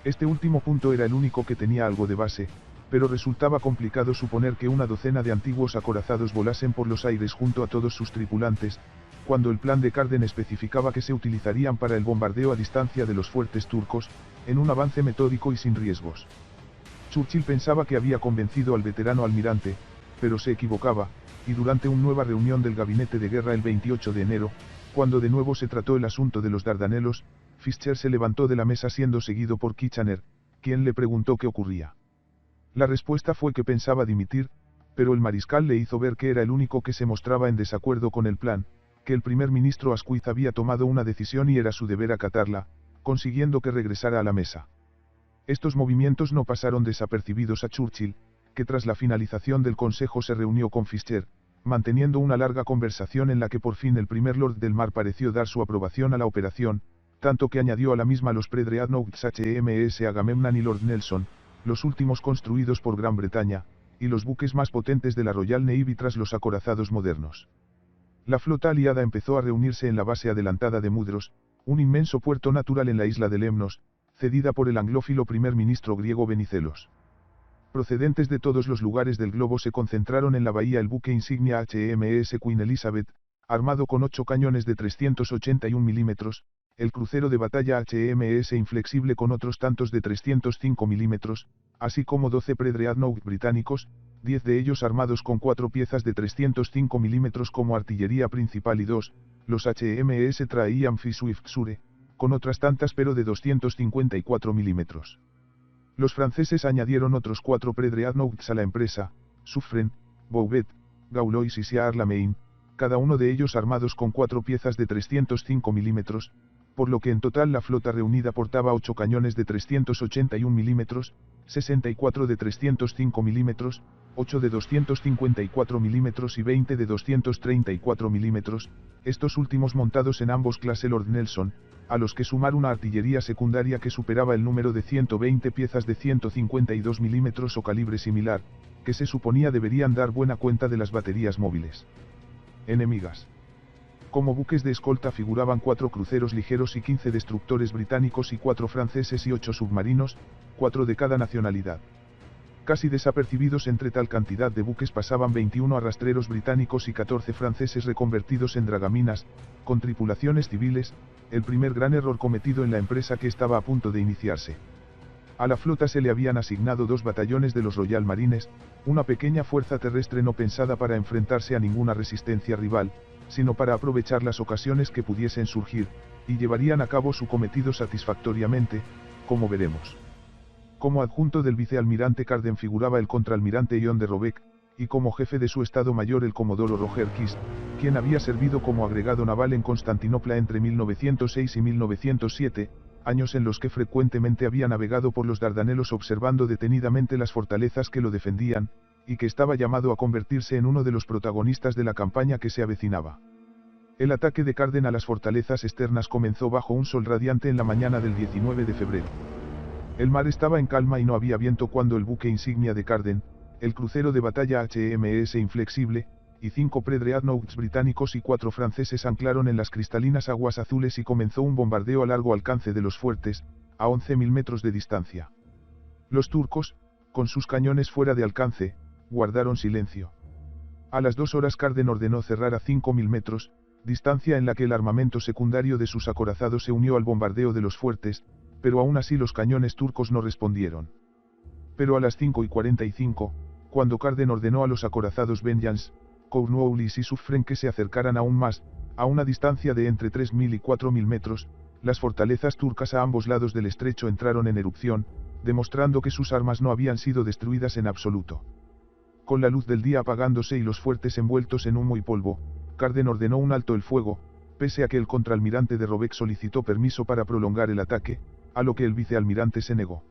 Este último punto era el único que tenía algo de base, pero resultaba complicado suponer que una docena de antiguos acorazados volasen por los aires junto a todos sus tripulantes, cuando el plan de Carden especificaba que se utilizarían para el bombardeo a distancia de los fuertes turcos, en un avance metódico y sin riesgos. Churchill pensaba que había convencido al veterano almirante, pero se equivocaba, y durante una nueva reunión del gabinete de guerra el 28 de enero, cuando de nuevo se trató el asunto de los Dardanelos, Fischer se levantó de la mesa siendo seguido por Kitchener, quien le preguntó qué ocurría. La respuesta fue que pensaba dimitir, pero el mariscal le hizo ver que era el único que se mostraba en desacuerdo con el plan, que el primer ministro Asquith había tomado una decisión y era su deber acatarla, consiguiendo que regresara a la mesa. Estos movimientos no pasaron desapercibidos a Churchill, que tras la finalización del consejo se reunió con Fischer, manteniendo una larga conversación en la que por fin el primer Lord del Mar pareció dar su aprobación a la operación, tanto que añadió a la misma los Predreadnoughts HMS Agamemnon y Lord Nelson, los últimos construidos por Gran Bretaña, y los buques más potentes de la Royal Navy tras los acorazados modernos. La flota aliada empezó a reunirse en la base adelantada de Mudros, un inmenso puerto natural en la isla de Lemnos, cedida por el anglófilo primer ministro griego Venizelos. Procedentes de todos los lugares del globo se concentraron en la bahía el buque insignia HMS Queen Elizabeth, armado con 8 cañones de 381 milímetros, el crucero de batalla HMS Inflexible con otros tantos de 305 milímetros, así como 12 Predreadnoughts británicos, 10 de ellos armados con 4 piezas de 305 milímetros como artillería principal y 2, los HMS Traían y Swift Sure, con otras tantas pero de 254 milímetros. Los franceses añadieron otros 4 Predreadnoughts a la empresa, Suffren, Bouvet, Gaulois y Siar-Lamain, cada uno de ellos armados con 4 piezas de 305 milímetros, por lo que en total la flota reunida portaba 8 cañones de 381 milímetros, 64 de 305 milímetros, 8 de 254 milímetros y 20 de 234 milímetros, estos últimos montados en ambos clase Lord Nelson, a los que sumar una artillería secundaria que superaba el número de 120 piezas de 152 milímetros o calibre similar, que se suponía deberían dar buena cuenta de las baterías móviles enemigas. Como buques de escolta figuraban 4 cruceros ligeros y 15 destructores británicos y 4 franceses y 8 submarinos, 4 de cada nacionalidad. Casi desapercibidos entre tal cantidad de buques pasaban 21 arrastreros británicos y 14 franceses reconvertidos en dragaminas, con tripulaciones civiles, el primer gran error cometido en la empresa que estaba a punto de iniciarse. A la flota se le habían asignado 2 batallones de los Royal Marines, una pequeña fuerza terrestre no pensada para enfrentarse a ninguna resistencia rival, sino para aprovechar las ocasiones que pudiesen surgir, y llevarían a cabo su cometido satisfactoriamente, como veremos. Como adjunto del vicealmirante Carden figuraba el contraalmirante John de Robeck, y como jefe de su Estado Mayor el comodoro Roger Kist, quien había servido como agregado naval en Constantinopla entre 1906 y 1907, años en los que frecuentemente había navegado por los Dardanelos observando detenidamente las fortalezas que lo defendían, y que estaba llamado a convertirse en uno de los protagonistas de la campaña que se avecinaba. El ataque de Carden a las fortalezas externas comenzó bajo un sol radiante en la mañana del 19 de febrero. El mar estaba en calma y no había viento cuando el buque insignia de Carden, el crucero de batalla HMS Inflexible, y 5 pre-dreadnoughts británicos y 4 franceses anclaron en las cristalinas aguas azules y comenzó un bombardeo a largo alcance de los fuertes, a 11.000 metros de distancia. Los turcos, con sus cañones fuera de alcance, guardaron silencio. A las 2 horas Carden ordenó cerrar a 5.000 metros, distancia en la que el armamento secundario de sus acorazados se unió al bombardeo de los fuertes, pero aún así los cañones turcos no respondieron. Pero a las 5:45, cuando Carden ordenó a los acorazados Vengeance, Cornwallis y Suffren que se acercaran aún más, a una distancia de entre 3.000 y 4.000 metros, las fortalezas turcas a ambos lados del estrecho entraron en erupción, demostrando que sus armas no habían sido destruidas en absoluto. Con la luz del día apagándose y los fuertes envueltos en humo y polvo, Carden ordenó un alto el fuego, pese a que el contraalmirante de Robeck solicitó permiso para prolongar el ataque, a lo que el vicealmirante se negó.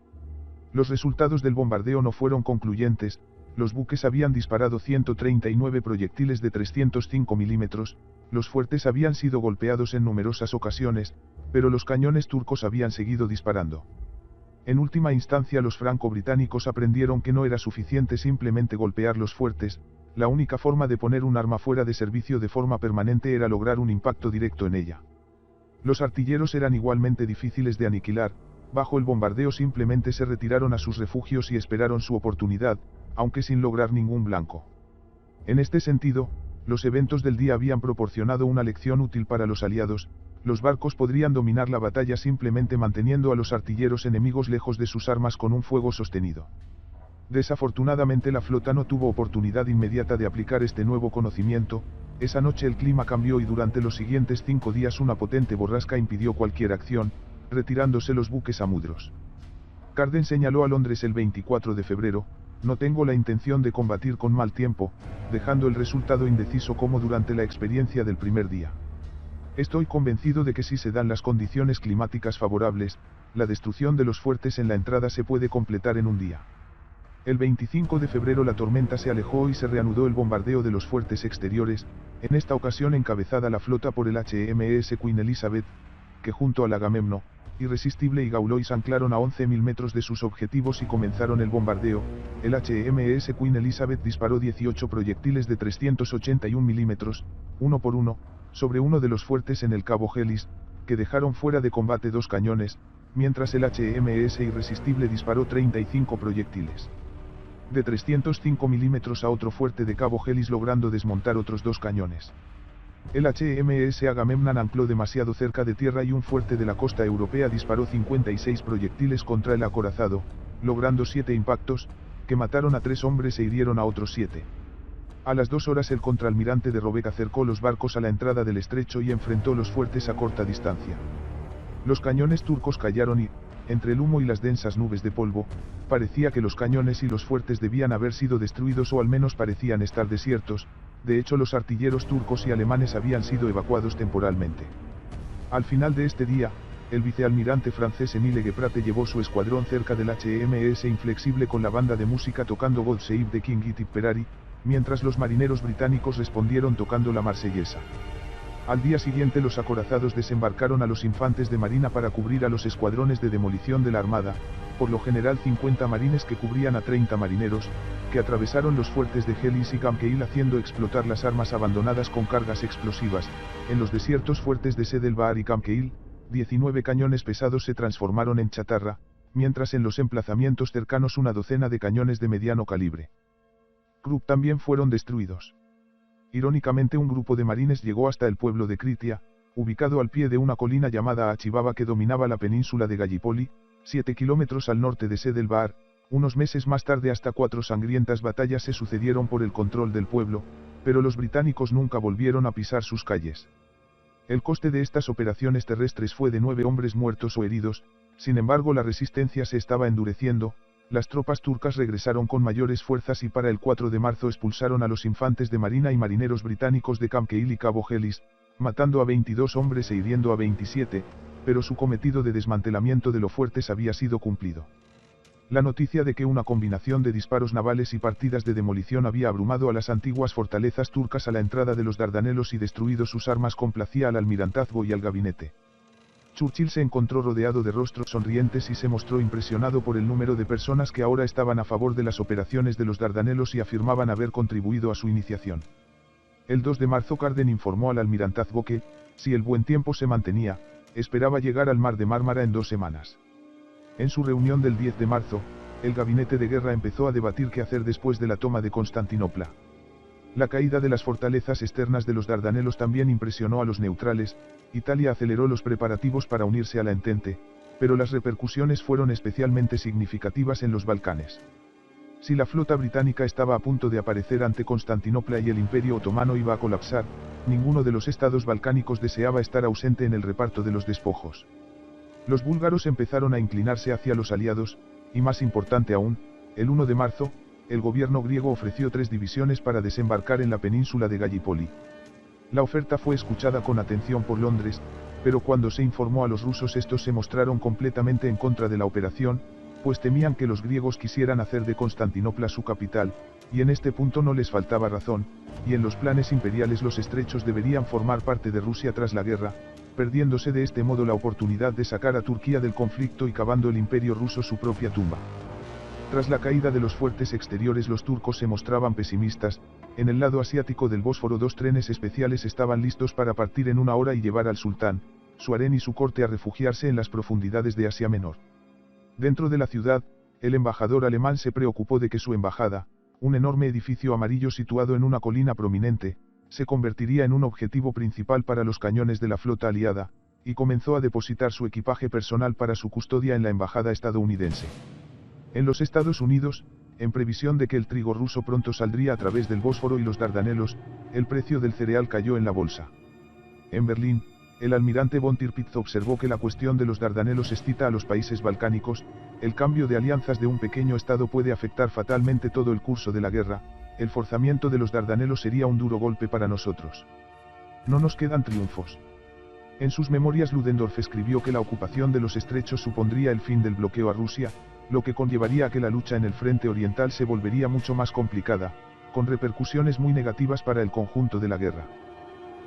Los resultados del bombardeo no fueron concluyentes. Los buques habían disparado 139 proyectiles de 305 milímetros, los fuertes habían sido golpeados en numerosas ocasiones, pero los cañones turcos habían seguido disparando. En última instancia los franco-británicos aprendieron que no era suficiente simplemente golpear los fuertes, la única forma de poner un arma fuera de servicio de forma permanente era lograr un impacto directo en ella. Los artilleros eran igualmente difíciles de aniquilar, bajo el bombardeo simplemente se retiraron a sus refugios y esperaron su oportunidad, aunque sin lograr ningún blanco. En este sentido, los eventos del día habían proporcionado una lección útil para los aliados. Los barcos podrían dominar la batalla simplemente manteniendo a los artilleros enemigos lejos de sus armas con un fuego sostenido. Desafortunadamente la flota no tuvo oportunidad inmediata de aplicar este nuevo conocimiento. Esa noche el clima cambió y durante los siguientes 5 días una potente borrasca impidió cualquier acción, retirándose los buques a Mudros. Carden señaló a Londres el 24 de febrero, no tengo la intención de combatir con mal tiempo, dejando el resultado indeciso como durante la experiencia del primer día. Estoy convencido de que si se dan las condiciones climáticas favorables, la destrucción de los fuertes en la entrada se puede completar en un día. El 25 de febrero la tormenta se alejó y se reanudó el bombardeo de los fuertes exteriores, en esta ocasión encabezada la flota por el HMS Queen Elizabeth, que junto al Agamemno, Irresistible y Gaulois anclaron a 11.000 metros de sus objetivos y comenzaron el bombardeo. El HMS Queen Elizabeth disparó 18 proyectiles de 381 milímetros, uno por uno, sobre uno de los fuertes en el Cabo Helis, que dejaron fuera de combate 2 cañones, mientras el HMS Irresistible disparó 35 proyectiles de 305 milímetros a otro fuerte de Cabo Helis logrando desmontar otros 2 cañones. El HMS Agamemnon ancló demasiado cerca de tierra y un fuerte de la costa europea disparó 56 proyectiles contra el acorazado, logrando 7 impactos, que mataron a 3 hombres e hirieron a otros 7. A las 2 horas el contraalmirante de Robeck acercó los barcos a la entrada del estrecho y enfrentó los fuertes a corta distancia. Los cañones turcos callaron y, entre el humo y las densas nubes de polvo, parecía que los cañones y los fuertes debían haber sido destruidos o al menos parecían estar desiertos. De hecho los artilleros turcos y alemanes habían sido evacuados temporalmente. Al final de este día, el vicealmirante francés Émile Gueprate llevó su escuadrón cerca del HMS Inflexible con la banda de música tocando God Save the King y Tipperary, mientras los marineros británicos respondieron tocando la marsellesa. Al día siguiente los acorazados desembarcaron a los infantes de marina para cubrir a los escuadrones de demolición de la armada, por lo general 50 marines que cubrían a 30 marineros, que atravesaron los fuertes de Helis y Camkeil haciendo explotar las armas abandonadas con cargas explosivas. En los desiertos fuertes de Sedelbaar y Camkeil, 19 cañones pesados se transformaron en chatarra, mientras en los emplazamientos cercanos una docena de cañones de mediano calibre Krupp también fueron destruidos. Irónicamente un grupo de marines llegó hasta el pueblo de Kritia, ubicado al pie de una colina llamada Achibaba que dominaba la península de Gallipoli, 7 kilómetros al norte de Sedelbaar. Unos meses más tarde hasta 4 sangrientas batallas se sucedieron por el control del pueblo, pero los británicos nunca volvieron a pisar sus calles. El coste de estas operaciones terrestres fue de 9 hombres muertos o heridos. Sin embargo la resistencia se estaba endureciendo. Las tropas turcas regresaron con mayores fuerzas y para el 4 de marzo expulsaron a los infantes de marina y marineros británicos de Camkeil y Cabo Helis, matando a 22 hombres e hiriendo a 27, pero su cometido de desmantelamiento de los fuertes había sido cumplido. La noticia de que una combinación de disparos navales y partidas de demolición había abrumado a las antiguas fortalezas turcas a la entrada de los Dardanelos y destruido sus armas complacía al almirantazgo y al gabinete. Churchill se encontró rodeado de rostros sonrientes y se mostró impresionado por el número de personas que ahora estaban a favor de las operaciones de los Dardanelos y afirmaban haber contribuido a su iniciación. El 2 de marzo Carden informó al almirantazgo que, si el buen tiempo se mantenía, esperaba llegar al mar de Mármara en 2 semanas. En su reunión del 10 de marzo, el gabinete de guerra empezó a debatir qué hacer después de la toma de Constantinopla. La caída de las fortalezas externas de los Dardanelos también impresionó a los neutrales. Italia aceleró los preparativos para unirse a la Entente, pero las repercusiones fueron especialmente significativas en los Balcanes. Si la flota británica estaba a punto de aparecer ante Constantinopla y el Imperio Otomano iba a colapsar, ninguno de los estados balcánicos deseaba estar ausente en el reparto de los despojos. Los búlgaros empezaron a inclinarse hacia los aliados, y más importante aún, el 1 de marzo, el gobierno griego ofreció 3 divisiones para desembarcar en la península de Gallipoli. La oferta fue escuchada con atención por Londres, pero cuando se informó a los rusos estos se mostraron completamente en contra de la operación, pues temían que los griegos quisieran hacer de Constantinopla su capital, y en este punto no les faltaba razón, y en los planes imperiales los estrechos deberían formar parte de Rusia tras la guerra, perdiéndose de este modo la oportunidad de sacar a Turquía del conflicto y cavando el imperio ruso su propia tumba. Tras la caída de los fuertes exteriores los turcos se mostraban pesimistas. En el lado asiático del Bósforo 2 trenes especiales estaban listos para partir en 1 hora y llevar al sultán, su harén y su corte a refugiarse en las profundidades de Asia Menor. Dentro de la ciudad, el embajador alemán se preocupó de que su embajada, un enorme edificio amarillo situado en una colina prominente, se convertiría en un objetivo principal para los cañones de la flota aliada, y comenzó a depositar su equipaje personal para su custodia en la embajada estadounidense. En los Estados Unidos, en previsión de que el trigo ruso pronto saldría a través del Bósforo y los Dardanelos, el precio del cereal cayó en la bolsa. En Berlín, el almirante von Tirpitz observó que la cuestión de los Dardanelos excita a los países balcánicos. El cambio de alianzas de un pequeño estado puede afectar fatalmente todo el curso de la guerra. El forzamiento de los Dardanelos sería un duro golpe para nosotros. No nos quedan triunfos. En sus memorias Ludendorff escribió que la ocupación de los estrechos supondría el fin del bloqueo a Rusia, lo que conllevaría a que la lucha en el frente oriental se volvería mucho más complicada, con repercusiones muy negativas para el conjunto de la guerra.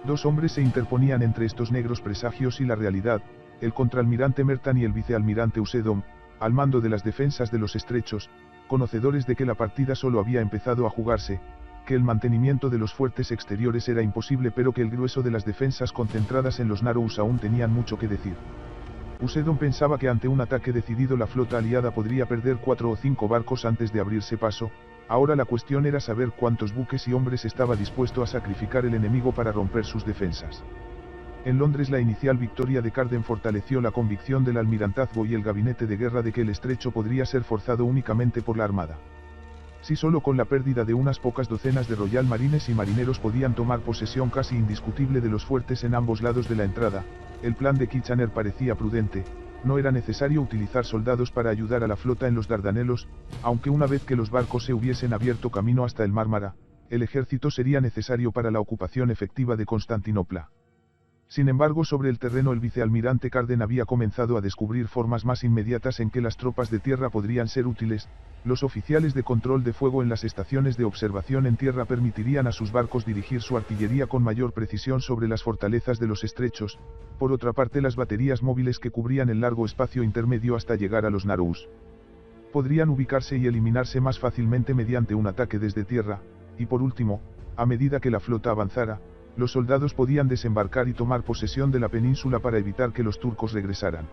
2 hombres se interponían entre estos negros presagios y la realidad, el contraalmirante Mertan y el vicealmirante Usedom, al mando de las defensas de los estrechos, conocedores de que la partida solo había empezado a jugarse, que el mantenimiento de los fuertes exteriores era imposible pero que el grueso de las defensas concentradas en los Narrows aún tenían mucho que decir. Usedom pensaba que ante un ataque decidido la flota aliada podría perder 4 o 5 barcos antes de abrirse paso. Ahora la cuestión era saber cuántos buques y hombres estaba dispuesto a sacrificar el enemigo para romper sus defensas. En Londres la inicial victoria de Carden fortaleció la convicción del almirantazgo y el gabinete de guerra de que el estrecho podría ser forzado únicamente por la armada. Si solo con la pérdida de unas pocas docenas de Royal Marines y marineros podían tomar posesión casi indiscutible de los fuertes en ambos lados de la entrada, el plan de Kitchener parecía prudente. No era necesario utilizar soldados para ayudar a la flota en los Dardanelos, aunque una vez que los barcos se hubiesen abierto camino hasta el Mármara, el ejército sería necesario para la ocupación efectiva de Constantinopla. Sin embargo, sobre el terreno el vicealmirante Carden había comenzado a descubrir formas más inmediatas en que las tropas de tierra podrían ser útiles. Los oficiales de control de fuego en las estaciones de observación en tierra permitirían a sus barcos dirigir su artillería con mayor precisión sobre las fortalezas de los estrechos. Por otra parte, las baterías móviles que cubrían el largo espacio intermedio hasta llegar a los Narrows podrían ubicarse y eliminarse más fácilmente mediante un ataque desde tierra. Y por último, a medida que la flota avanzara, los soldados podían desembarcar y tomar posesión de la península para evitar que los turcos regresaran.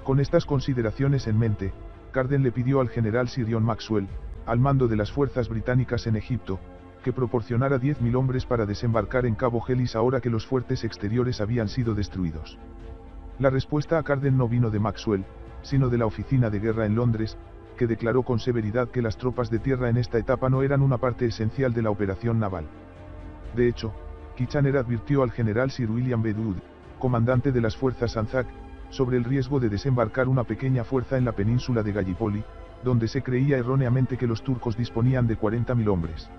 Con estas consideraciones en mente, Carden le pidió al general Sir John Maxwell, al mando de las fuerzas británicas en Egipto, que proporcionara 10.000 hombres para desembarcar en Cabo Helis ahora que los fuertes exteriores habían sido destruidos. La respuesta a Carden no vino de Maxwell, sino de la oficina de guerra en Londres, que declaró con severidad que las tropas de tierra en esta etapa no eran una parte esencial de la operación naval. De hecho, Kitchener advirtió al general Sir William B. Dodd, comandante de las fuerzas Anzac, sobre el riesgo de desembarcar una pequeña fuerza en la península de Gallipoli, donde se creía erróneamente que los turcos disponían de 40.000 hombres.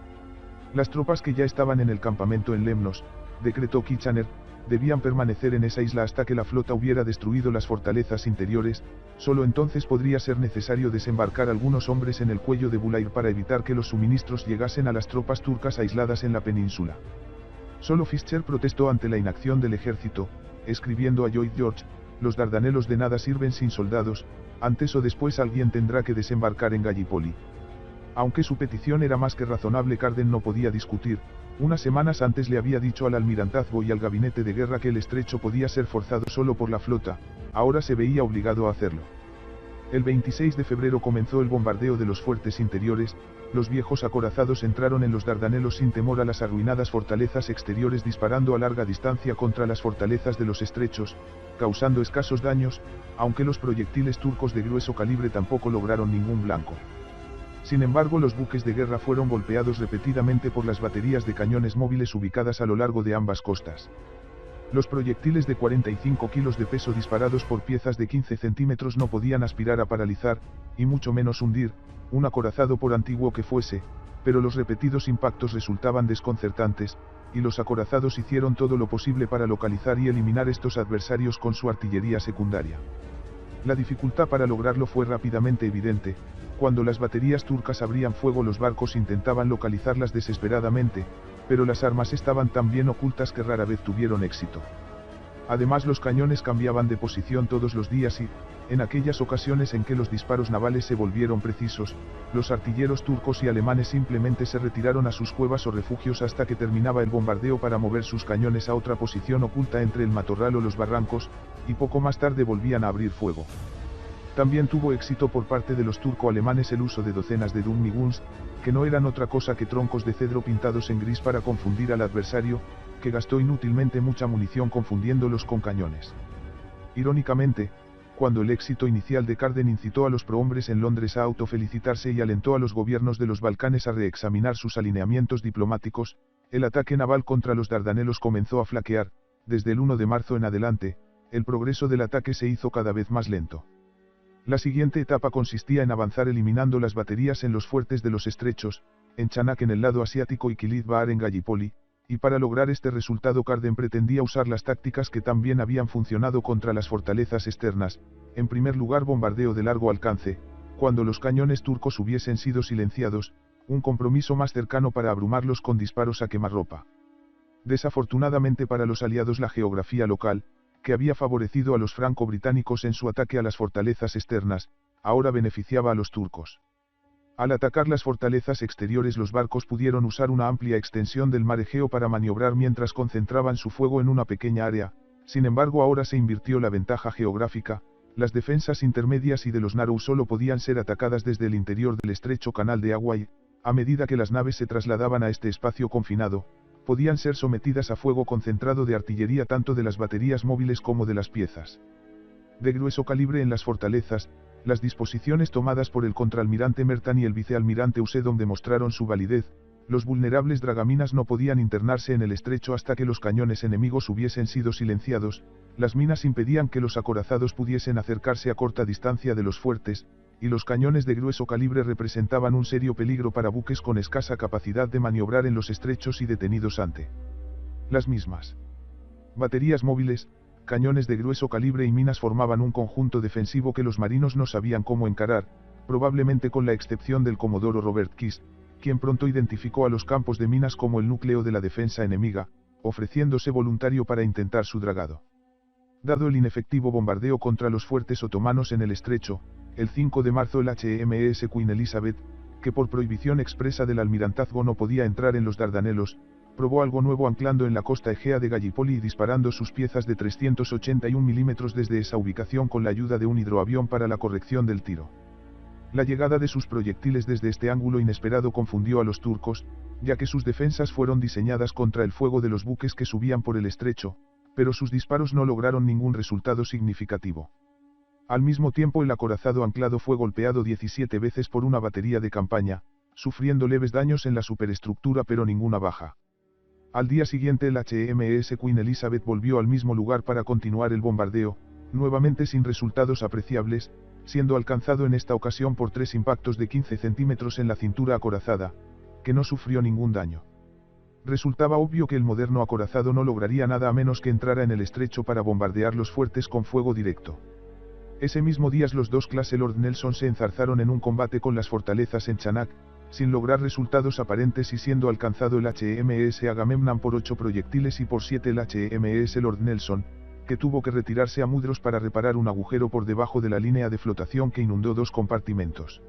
Las tropas que ya estaban en el campamento en Lemnos, decretó Kitchener, Debían permanecer en esa isla hasta que la flota hubiera destruido las fortalezas interiores, solo entonces podría ser necesario desembarcar algunos hombres en el cuello de Bulair para evitar que los suministros llegasen a las tropas turcas aisladas en la península. Solo Fischer protestó ante la inacción del ejército, escribiendo a Lloyd George: los Dardanelos de nada sirven sin soldados, antes o después alguien tendrá que desembarcar en Gallipoli. Aunque su petición era más que razonable, Carden no podía discutir. Unas semanas antes le había dicho al almirantazgo y al gabinete de guerra que el estrecho podía ser forzado solo por la flota, ahora se veía obligado a hacerlo. El 26 de febrero comenzó el bombardeo de los fuertes interiores. Los viejos acorazados entraron en los Dardanelos sin temor a las arruinadas fortalezas exteriores, disparando a larga distancia contra las fortalezas de los estrechos, causando escasos daños, aunque los proyectiles turcos de grueso calibre tampoco lograron ningún blanco. Sin embargo, los buques de guerra fueron golpeados repetidamente por las baterías de cañones móviles ubicadas a lo largo de ambas costas. Los proyectiles de 45 kilos de peso disparados por piezas de 15 centímetros no podían aspirar a paralizar, y mucho menos hundir, un acorazado por antiguo que fuese, pero los repetidos impactos resultaban desconcertantes, y los acorazados hicieron todo lo posible para localizar y eliminar estos adversarios con su artillería secundaria. La dificultad para lograrlo fue rápidamente evidente. Cuando las baterías turcas abrían fuego, los barcos intentaban localizarlas desesperadamente, pero las armas estaban tan bien ocultas que rara vez tuvieron éxito. Además, los cañones cambiaban de posición todos los días y, en aquellas ocasiones en que los disparos navales se volvieron precisos, los artilleros turcos y alemanes simplemente se retiraron a sus cuevas o refugios hasta que terminaba el bombardeo para mover sus cañones a otra posición oculta entre el matorral o los barrancos, y poco más tarde volvían a abrir fuego. También tuvo éxito por parte de los turco-alemanes el uso de docenas de dummy guns, que no eran otra cosa que troncos de cedro pintados en gris para confundir al adversario, que gastó inútilmente mucha munición confundiéndolos con cañones. Irónicamente, cuando el éxito inicial de Carden incitó a los prohombres en Londres a autofelicitarse y alentó a los gobiernos de los Balcanes a reexaminar sus alineamientos diplomáticos, el ataque naval contra los Dardanelos comenzó a flaquear. Desde el 1 de marzo en adelante, el progreso del ataque se hizo cada vez más lento. La siguiente etapa consistía en avanzar eliminando las baterías en los fuertes de los estrechos, en Chanak en el lado asiático y Kilid Bahar en Gallipoli, y para lograr este resultado Carden pretendía usar las tácticas que tan bien habían funcionado contra las fortalezas externas. En primer lugar, bombardeo de largo alcance, cuando los cañones turcos hubiesen sido silenciados, un compromiso más cercano para abrumarlos con disparos a quemarropa. Desafortunadamente para los aliados, la geografía local, que había favorecido a los franco-británicos en su ataque a las fortalezas externas, ahora beneficiaba a los turcos. Al atacar las fortalezas exteriores, los barcos pudieron usar una amplia extensión del mar Egeo para maniobrar mientras concentraban su fuego en una pequeña área. Sin embargo, ahora se invirtió la ventaja geográfica. Las defensas intermedias y de los Narew solo podían ser atacadas desde el interior del estrecho canal de agua y, a medida que las naves se trasladaban a este espacio confinado, podían ser sometidas a fuego concentrado de artillería tanto de las baterías móviles como de las piezas de grueso calibre en las fortalezas. Las disposiciones tomadas por el contraalmirante Merton y el vicealmirante Usedom demostraron su validez. Los vulnerables dragaminas no podían internarse en el estrecho hasta que los cañones enemigos hubiesen sido silenciados. Las minas impedían que los acorazados pudiesen acercarse a corta distancia de los fuertes, y los cañones de grueso calibre representaban un serio peligro para buques con escasa capacidad de maniobrar en los estrechos y detenidos ante las mismas. Baterías móviles, cañones de grueso calibre y minas formaban un conjunto defensivo que los marinos no sabían cómo encarar, probablemente con la excepción del comodoro Robert Kiss, quien pronto identificó a los campos de minas como el núcleo de la defensa enemiga, ofreciéndose voluntario para intentar su dragado. Dado el inefectivo bombardeo contra los fuertes otomanos en el estrecho, el 5 de marzo el HMS Queen Elizabeth, que por prohibición expresa del almirantazgo no podía entrar en los Dardanelos, probó algo nuevo anclando en la costa egea de Gallipoli y disparando sus piezas de 381 mm desde esa ubicación con la ayuda de un hidroavión para la corrección del tiro. La llegada de sus proyectiles desde este ángulo inesperado confundió a los turcos, ya que sus defensas fueron diseñadas contra el fuego de los buques que subían por el estrecho, pero sus disparos no lograron ningún resultado significativo. Al mismo tiempo, el acorazado anclado fue golpeado 17 veces por una batería de campaña, sufriendo leves daños en la superestructura pero ninguna baja. Al día siguiente el HMS Queen Elizabeth volvió al mismo lugar para continuar el bombardeo, nuevamente sin resultados apreciables, siendo alcanzado en esta ocasión por 3 impactos de 15 centímetros en la cintura acorazada, que no sufrió ningún daño. Resultaba obvio que el moderno acorazado no lograría nada a menos que entrara en el estrecho para bombardear los fuertes con fuego directo. Ese mismo día los dos clase Lord Nelson se enzarzaron en un combate con las fortalezas en Chanak, sin lograr resultados aparentes y siendo alcanzado el HMS Agamemnon por 8 proyectiles y por 7 el HMS Lord Nelson, que tuvo que retirarse a Mudros para reparar un agujero por debajo de la línea de flotación que inundó 2 compartimentos.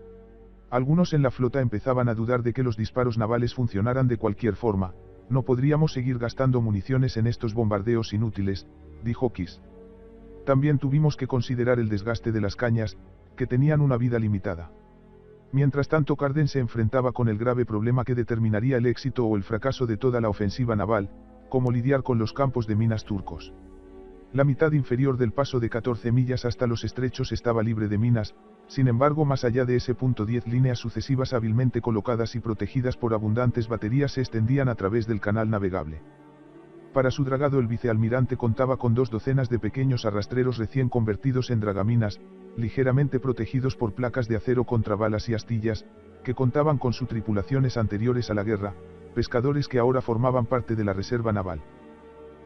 Algunos en la flota empezaban a dudar de que los disparos navales funcionaran de cualquier forma. No podríamos seguir gastando municiones en estos bombardeos inútiles, dijo Kiss. También tuvimos que considerar el desgaste de las cañas, que tenían una vida limitada. Mientras tanto Carden se enfrentaba con el grave problema que determinaría el éxito o el fracaso de toda la ofensiva naval, como lidiar con los campos de minas turcos. La mitad inferior del paso de 14 millas hasta los estrechos estaba libre de minas, sin embargo más allá de ese punto 10 líneas sucesivas hábilmente colocadas y protegidas por abundantes baterías se extendían a través del canal navegable. Para su dragado el vicealmirante contaba con 2 docenas de pequeños arrastreros recién convertidos en dragaminas, ligeramente protegidos por placas de acero contra balas y astillas, que contaban con sus tripulaciones anteriores a la guerra, pescadores que ahora formaban parte de la reserva naval.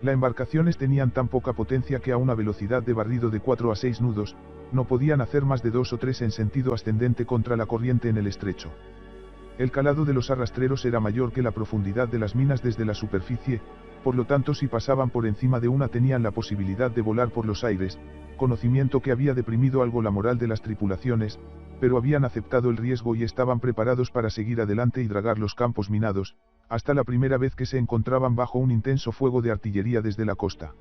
Las embarcaciones tenían tan poca potencia que a una velocidad de barrido de 4 a 6 nudos, no podían hacer más de 2 o 3 en sentido ascendente contra la corriente en el estrecho. El calado de los arrastreros era mayor que la profundidad de las minas desde la superficie, por lo tanto si pasaban por encima de una tenían la posibilidad de volar por los aires, conocimiento que había deprimido algo la moral de las tripulaciones, pero habían aceptado el riesgo y estaban preparados para seguir adelante y dragar los campos minados, hasta la primera vez que se encontraban bajo un intenso fuego de artillería desde la costa.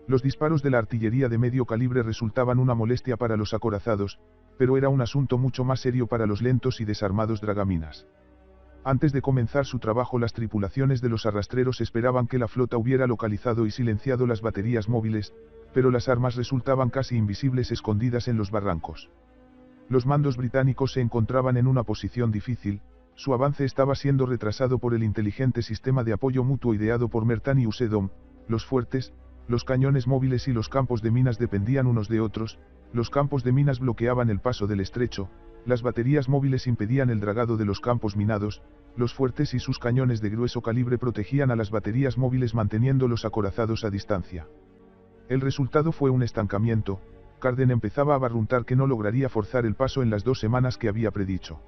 Los disparos de la artillería de medio calibre resultaban una molestia para los acorazados, pero era un asunto mucho más serio para los lentos y desarmados dragaminas. Antes de comenzar su trabajo las tripulaciones de los arrastreros esperaban que la flota hubiera localizado y silenciado las baterías móviles, pero las armas resultaban casi invisibles escondidas en los barrancos. Los mandos británicos se encontraban en una posición difícil, su avance estaba siendo retrasado por el inteligente sistema de apoyo mutuo ideado por Mertan y Usedom, los fuertes, los cañones móviles y los campos de minas dependían unos de otros, los campos de minas bloqueaban el paso del estrecho, las baterías móviles impedían el dragado de los campos minados, los fuertes y sus cañones de grueso calibre protegían a las baterías móviles manteniendo los acorazados a distancia. El resultado fue un estancamiento. Carden empezaba a barruntar que no lograría forzar el paso en las 2 semanas que había predicho.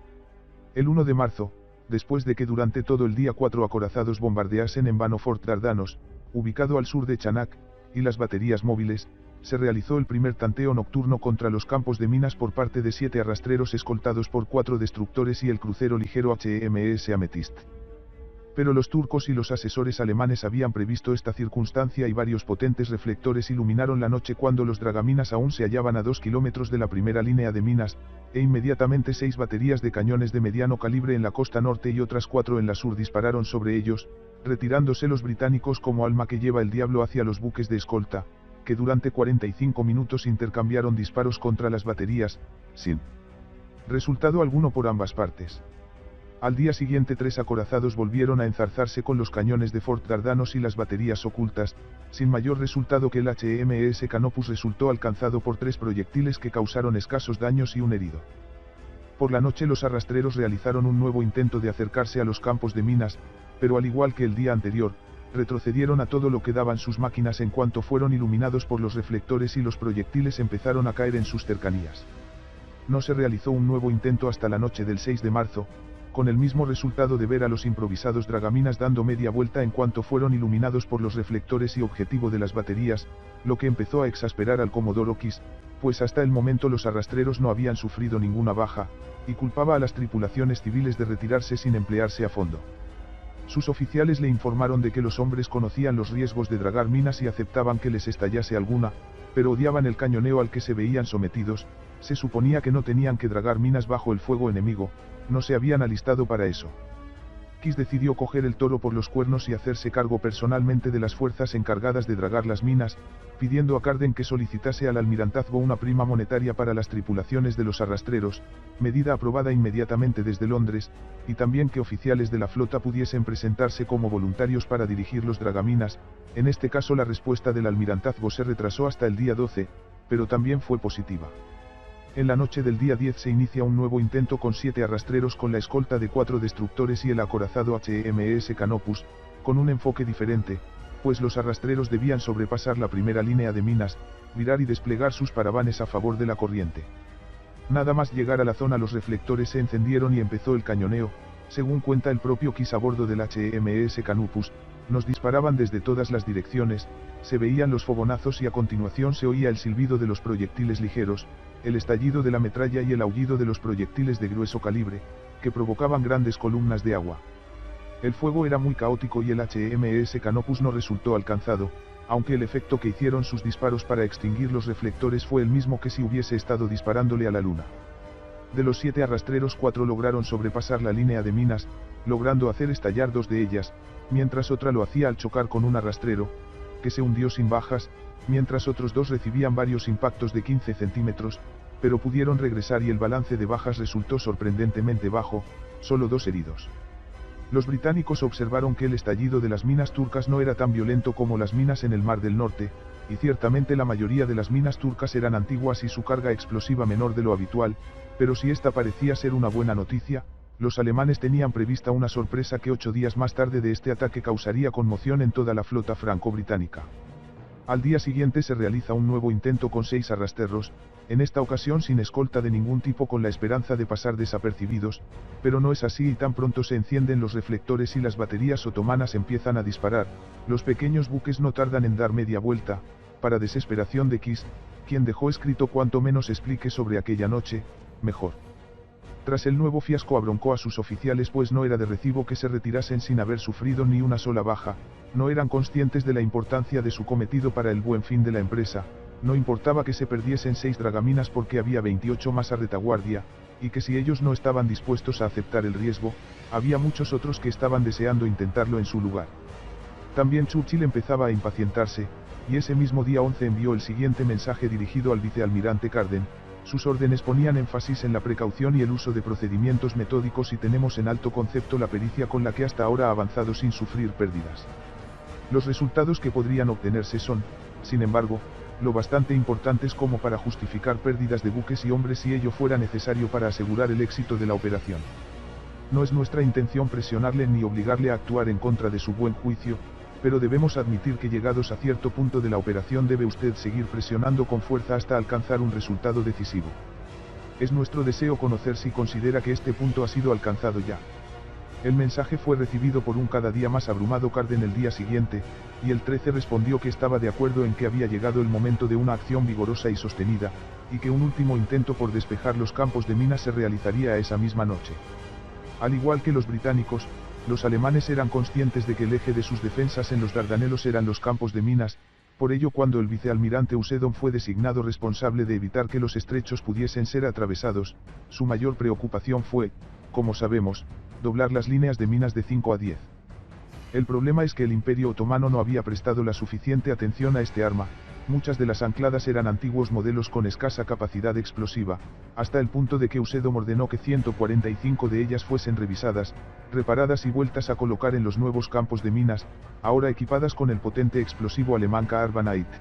El 1 de marzo, después de que durante todo el día 4 acorazados bombardeasen en vano Fort Dardanos, ubicado al sur de Chanak, y las baterías móviles, se realizó el primer tanteo nocturno contra los campos de minas por parte de 7 arrastreros escoltados por 4 destructores y el crucero ligero HMS Amethyst. Pero los turcos y los asesores alemanes habían previsto esta circunstancia y varios potentes reflectores iluminaron la noche cuando los dragaminas aún se hallaban a 2 kilómetros de la primera línea de minas, e inmediatamente 6 baterías de cañones de mediano calibre en la costa norte y otras 4 en la sur dispararon sobre ellos, retirándose los británicos como alma que lleva el diablo hacia los buques de escolta, que durante 45 minutos intercambiaron disparos contra las baterías, sin resultado alguno por ambas partes. Al día siguiente 3 acorazados volvieron a enzarzarse con los cañones de Fort Dardanos y las baterías ocultas, sin mayor resultado que el HMS Canopus resultó alcanzado por 3 proyectiles que causaron escasos daños y un herido. Por la noche los arrastreros realizaron un nuevo intento de acercarse a los campos de minas, pero al igual que el día anterior, retrocedieron a todo lo que daban sus máquinas en cuanto fueron iluminados por los reflectores y los proyectiles empezaron a caer en sus cercanías. No se realizó un nuevo intento hasta la noche del 6 de marzo, con el mismo resultado de ver a los improvisados dragaminas dando media vuelta en cuanto fueron iluminados por los reflectores y objetivo de las baterías, lo que empezó a exasperar al Comodoro Kiss, pues hasta el momento los arrastreros no habían sufrido ninguna baja, y culpaba a las tripulaciones civiles de retirarse sin emplearse a fondo. Sus oficiales le informaron de que los hombres conocían los riesgos de dragar minas y aceptaban que les estallase alguna, pero odiaban el cañoneo al que se veían sometidos. Se suponía que no tenían que dragar minas bajo el fuego enemigo, no se habían alistado para eso. Kiss decidió coger el toro por los cuernos y hacerse cargo personalmente de las fuerzas encargadas de dragar las minas, pidiendo a Carden que solicitase al almirantazgo una prima monetaria para las tripulaciones de los arrastreros, medida aprobada inmediatamente desde Londres, y también que oficiales de la flota pudiesen presentarse como voluntarios para dirigir los dragaminas. En este caso la respuesta del almirantazgo se retrasó hasta el día 12, pero también fue positiva. En la noche del día 10 se inicia un nuevo intento con 7 arrastreros con la escolta de 4 destructores y el acorazado HMS Canopus, con un enfoque diferente, pues los arrastreros debían sobrepasar la primera línea de minas, virar y desplegar sus paravanes a favor de la corriente. Nada más llegar a la zona los reflectores se encendieron y empezó el cañoneo. Según cuenta el propio Kiss a bordo del HMS Canopus, nos disparaban desde todas las direcciones, se veían los fogonazos y a continuación se oía el silbido de los proyectiles ligeros, el estallido de la metralla y el aullido de los proyectiles de grueso calibre, que provocaban grandes columnas de agua. El fuego era muy caótico y el HMS Canopus no resultó alcanzado, aunque el efecto que hicieron sus disparos para extinguir los reflectores fue el mismo que si hubiese estado disparándole a la luna. De los 7 arrastreros 4 lograron sobrepasar la línea de minas, logrando hacer estallar 2 de ellas, mientras otra lo hacía al chocar con un arrastrero, que se hundió sin bajas, mientras otros 2 recibían varios impactos de 15 centímetros, pero pudieron regresar y el balance de bajas resultó sorprendentemente bajo, solo 2 heridos. Los británicos observaron que el estallido de las minas turcas no era tan violento como las minas en el Mar del Norte, y ciertamente la mayoría de las minas turcas eran antiguas y su carga explosiva menor de lo habitual, pero si esta parecía ser una buena noticia, los alemanes tenían prevista una sorpresa que 8 días más tarde de este ataque causaría conmoción en toda la flota franco-británica. Al día siguiente se realiza un nuevo intento con 6 arrastreros, en esta ocasión sin escolta de ningún tipo con la esperanza de pasar desapercibidos, pero no es así y tan pronto se encienden los reflectores y las baterías otomanas empiezan a disparar, los pequeños buques no tardan en dar media vuelta, para desesperación de Kiss, quien dejó escrito cuanto menos explique sobre aquella noche, mejor. Tras el nuevo fiasco abroncó a sus oficiales pues no era de recibo que se retirasen sin haber sufrido ni una sola baja, no eran conscientes de la importancia de su cometido para el buen fin de la empresa, no importaba que se perdiesen 6 dragaminas porque había 28 más a retaguardia, y que si ellos no estaban dispuestos a aceptar el riesgo, había muchos otros que estaban deseando intentarlo en su lugar. También Churchill empezaba a impacientarse, y ese mismo día 11 envió el siguiente mensaje dirigido al vicealmirante Carden. Sus órdenes ponían énfasis en la precaución y el uso de procedimientos metódicos y tenemos en alto concepto la pericia con la que hasta ahora ha avanzado sin sufrir pérdidas. Los resultados que podrían obtenerse son, sin embargo, lo bastante importantes como para justificar pérdidas de buques y hombres si ello fuera necesario para asegurar el éxito de la operación. No es nuestra intención presionarle ni obligarle a actuar en contra de su buen juicio, pero debemos admitir que llegados a cierto punto de la operación debe usted seguir presionando con fuerza hasta alcanzar un resultado decisivo. Es nuestro deseo conocer si considera que este punto ha sido alcanzado ya. El mensaje fue recibido por un cada día más abrumado Carden el día siguiente, y el 13 respondió que estaba de acuerdo en que había llegado el momento de una acción vigorosa y sostenida, y que un último intento por despejar los campos de minas se realizaría esa misma noche. Al igual que los británicos, los alemanes eran conscientes de que el eje de sus defensas en los Dardanelos eran los campos de minas, por ello cuando el vicealmirante Usedom fue designado responsable de evitar que los estrechos pudiesen ser atravesados, su mayor preocupación fue, como sabemos, doblar las líneas de minas de 5 a 10. El problema es que el Imperio Otomano no había prestado la suficiente atención a este arma, muchas de las ancladas eran antiguos modelos con escasa capacidad explosiva, hasta el punto de que Usedom ordenó que 145 de ellas fuesen revisadas, reparadas y vueltas a colocar en los nuevos campos de minas, ahora equipadas con el potente explosivo alemán Carbonite.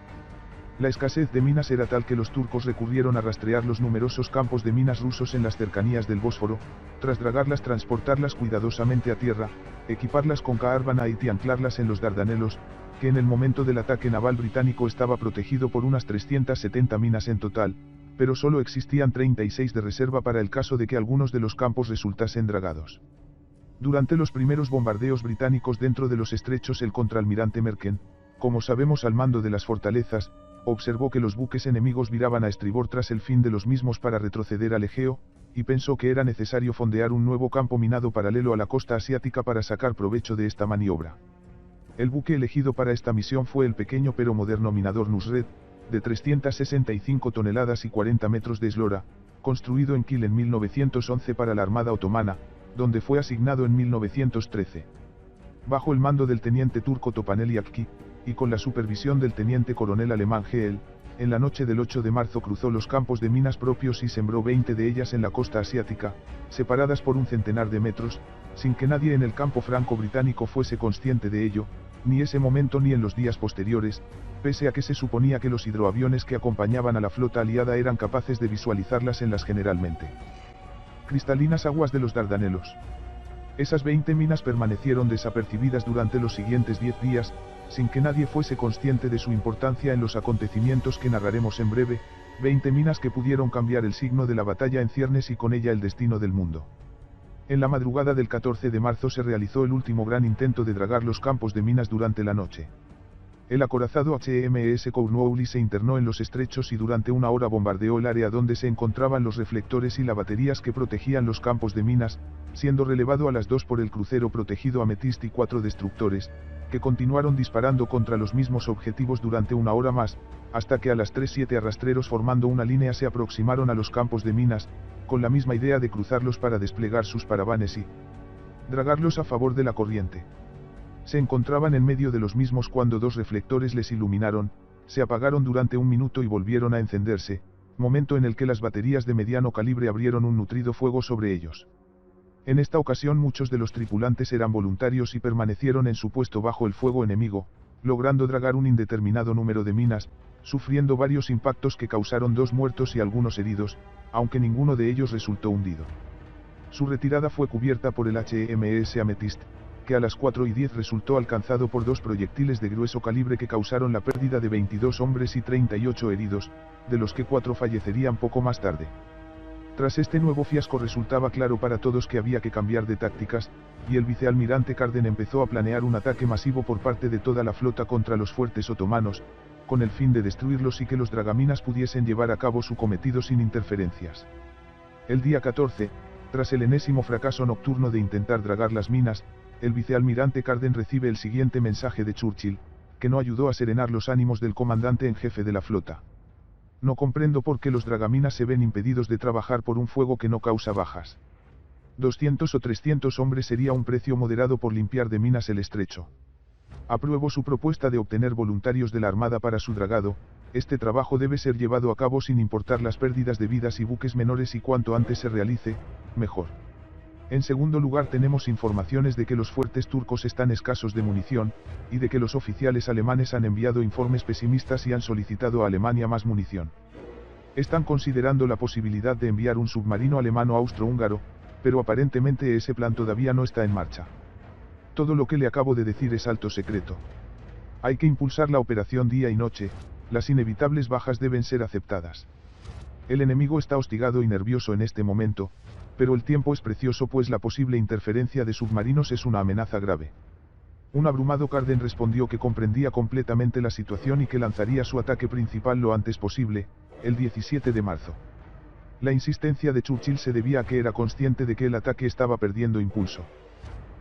La escasez de minas era tal que los turcos recurrieron a rastrear los numerosos campos de minas rusos en las cercanías del Bósforo, tras dragarlas transportarlas cuidadosamente a tierra, equiparlas con Carbonite y anclarlas en los Dardanelos, que en el momento del ataque naval británico estaba protegido por unas 370 minas en total, pero solo existían 36 de reserva para el caso de que algunos de los campos resultasen dragados. Durante los primeros bombardeos británicos dentro de los estrechos el contraalmirante Merken, como sabemos al mando de las fortalezas, observó que los buques enemigos viraban a estribor tras el fin de los mismos para retroceder al Egeo, y pensó que era necesario fondear un nuevo campo minado paralelo a la costa asiática para sacar provecho de esta maniobra. El buque elegido para esta misión fue el pequeño pero moderno minador Nusret, de 365 toneladas y 40 metros de eslora, construido en Kiel en 1911 para la Armada Otomana, donde fue asignado en 1913. Bajo el mando del teniente turco Topaneli Akki, y con la supervisión del teniente coronel alemán Geel, en la noche del 8 de marzo cruzó los campos de minas propios y sembró 20 de ellas en la costa asiática, separadas por un centenar de metros, sin que nadie en el campo franco-británico fuese consciente de ello, ni ese momento ni en los días posteriores, pese a que se suponía que los hidroaviones que acompañaban a la flota aliada eran capaces de visualizarlas en las generalmente cristalinas aguas de los Dardanelos. Esas 20 minas permanecieron desapercibidas durante los siguientes 10 días, sin que nadie fuese consciente de su importancia en los acontecimientos que narraremos en breve, 20 minas que pudieron cambiar el signo de la batalla en ciernes y con ella el destino del mundo. En la madrugada del 14 de marzo se realizó el último gran intento de dragar los campos de minas durante la noche. El acorazado HMS Cornwallis se internó en los estrechos y durante una hora bombardeó el área donde se encontraban los reflectores y las baterías que protegían los campos de minas, siendo relevado a las 2 por el crucero protegido Amethyst y 4 destructores, que continuaron disparando contra los mismos objetivos durante una hora más, hasta que a las 3 7 arrastreros formando una línea se aproximaron a los campos de minas, con la misma idea de cruzarlos para desplegar sus paravanes y dragarlos a favor de la corriente. Se encontraban en medio de los mismos cuando 2 reflectores les iluminaron, se apagaron durante un minuto y volvieron a encenderse, momento en el que las baterías de mediano calibre abrieron un nutrido fuego sobre ellos. En esta ocasión muchos de los tripulantes eran voluntarios y permanecieron en su puesto bajo el fuego enemigo, logrando dragar un indeterminado número de minas, sufriendo varios impactos que causaron 2 muertos y algunos heridos, aunque ninguno de ellos resultó hundido. Su retirada fue cubierta por el HMS Amethyst, que a las 4:10 resultó alcanzado por 2 proyectiles de grueso calibre que causaron la pérdida de 22 hombres y 38 heridos, de los que 4 fallecerían poco más tarde. Tras este nuevo fiasco resultaba claro para todos que había que cambiar de tácticas, y el vicealmirante Carden empezó a planear un ataque masivo por parte de toda la flota contra los fuertes otomanos, con el fin de destruirlos y que los dragaminas pudiesen llevar a cabo su cometido sin interferencias. El día 14, tras el enésimo fracaso nocturno de intentar dragar las minas, el vicealmirante Carden recibe el siguiente mensaje de Churchill, que no ayudó a serenar los ánimos del comandante en jefe de la flota. No comprendo por qué los dragaminas se ven impedidos de trabajar por un fuego que no causa bajas. 200 o 300 hombres sería un precio moderado por limpiar de minas el estrecho. Apruebo su propuesta de obtener voluntarios de la Armada para su dragado, este trabajo debe ser llevado a cabo sin importar las pérdidas de vidas y buques menores y cuanto antes se realice, mejor. En segundo lugar tenemos informaciones de que los fuertes turcos están escasos de munición, y de que los oficiales alemanes han enviado informes pesimistas y han solicitado a Alemania más munición. Están considerando la posibilidad de enviar un submarino alemano austrohúngaro, pero aparentemente ese plan todavía no está en marcha. Todo lo que le acabo de decir es alto secreto. Hay que impulsar la operación día y noche, las inevitables bajas deben ser aceptadas. El enemigo está hostigado y nervioso en este momento, pero el tiempo es precioso pues la posible interferencia de submarinos es una amenaza grave. Un abrumado Carden respondió que comprendía completamente la situación y que lanzaría su ataque principal lo antes posible, el 17 de marzo. La insistencia de Churchill se debía a que era consciente de que el ataque estaba perdiendo impulso.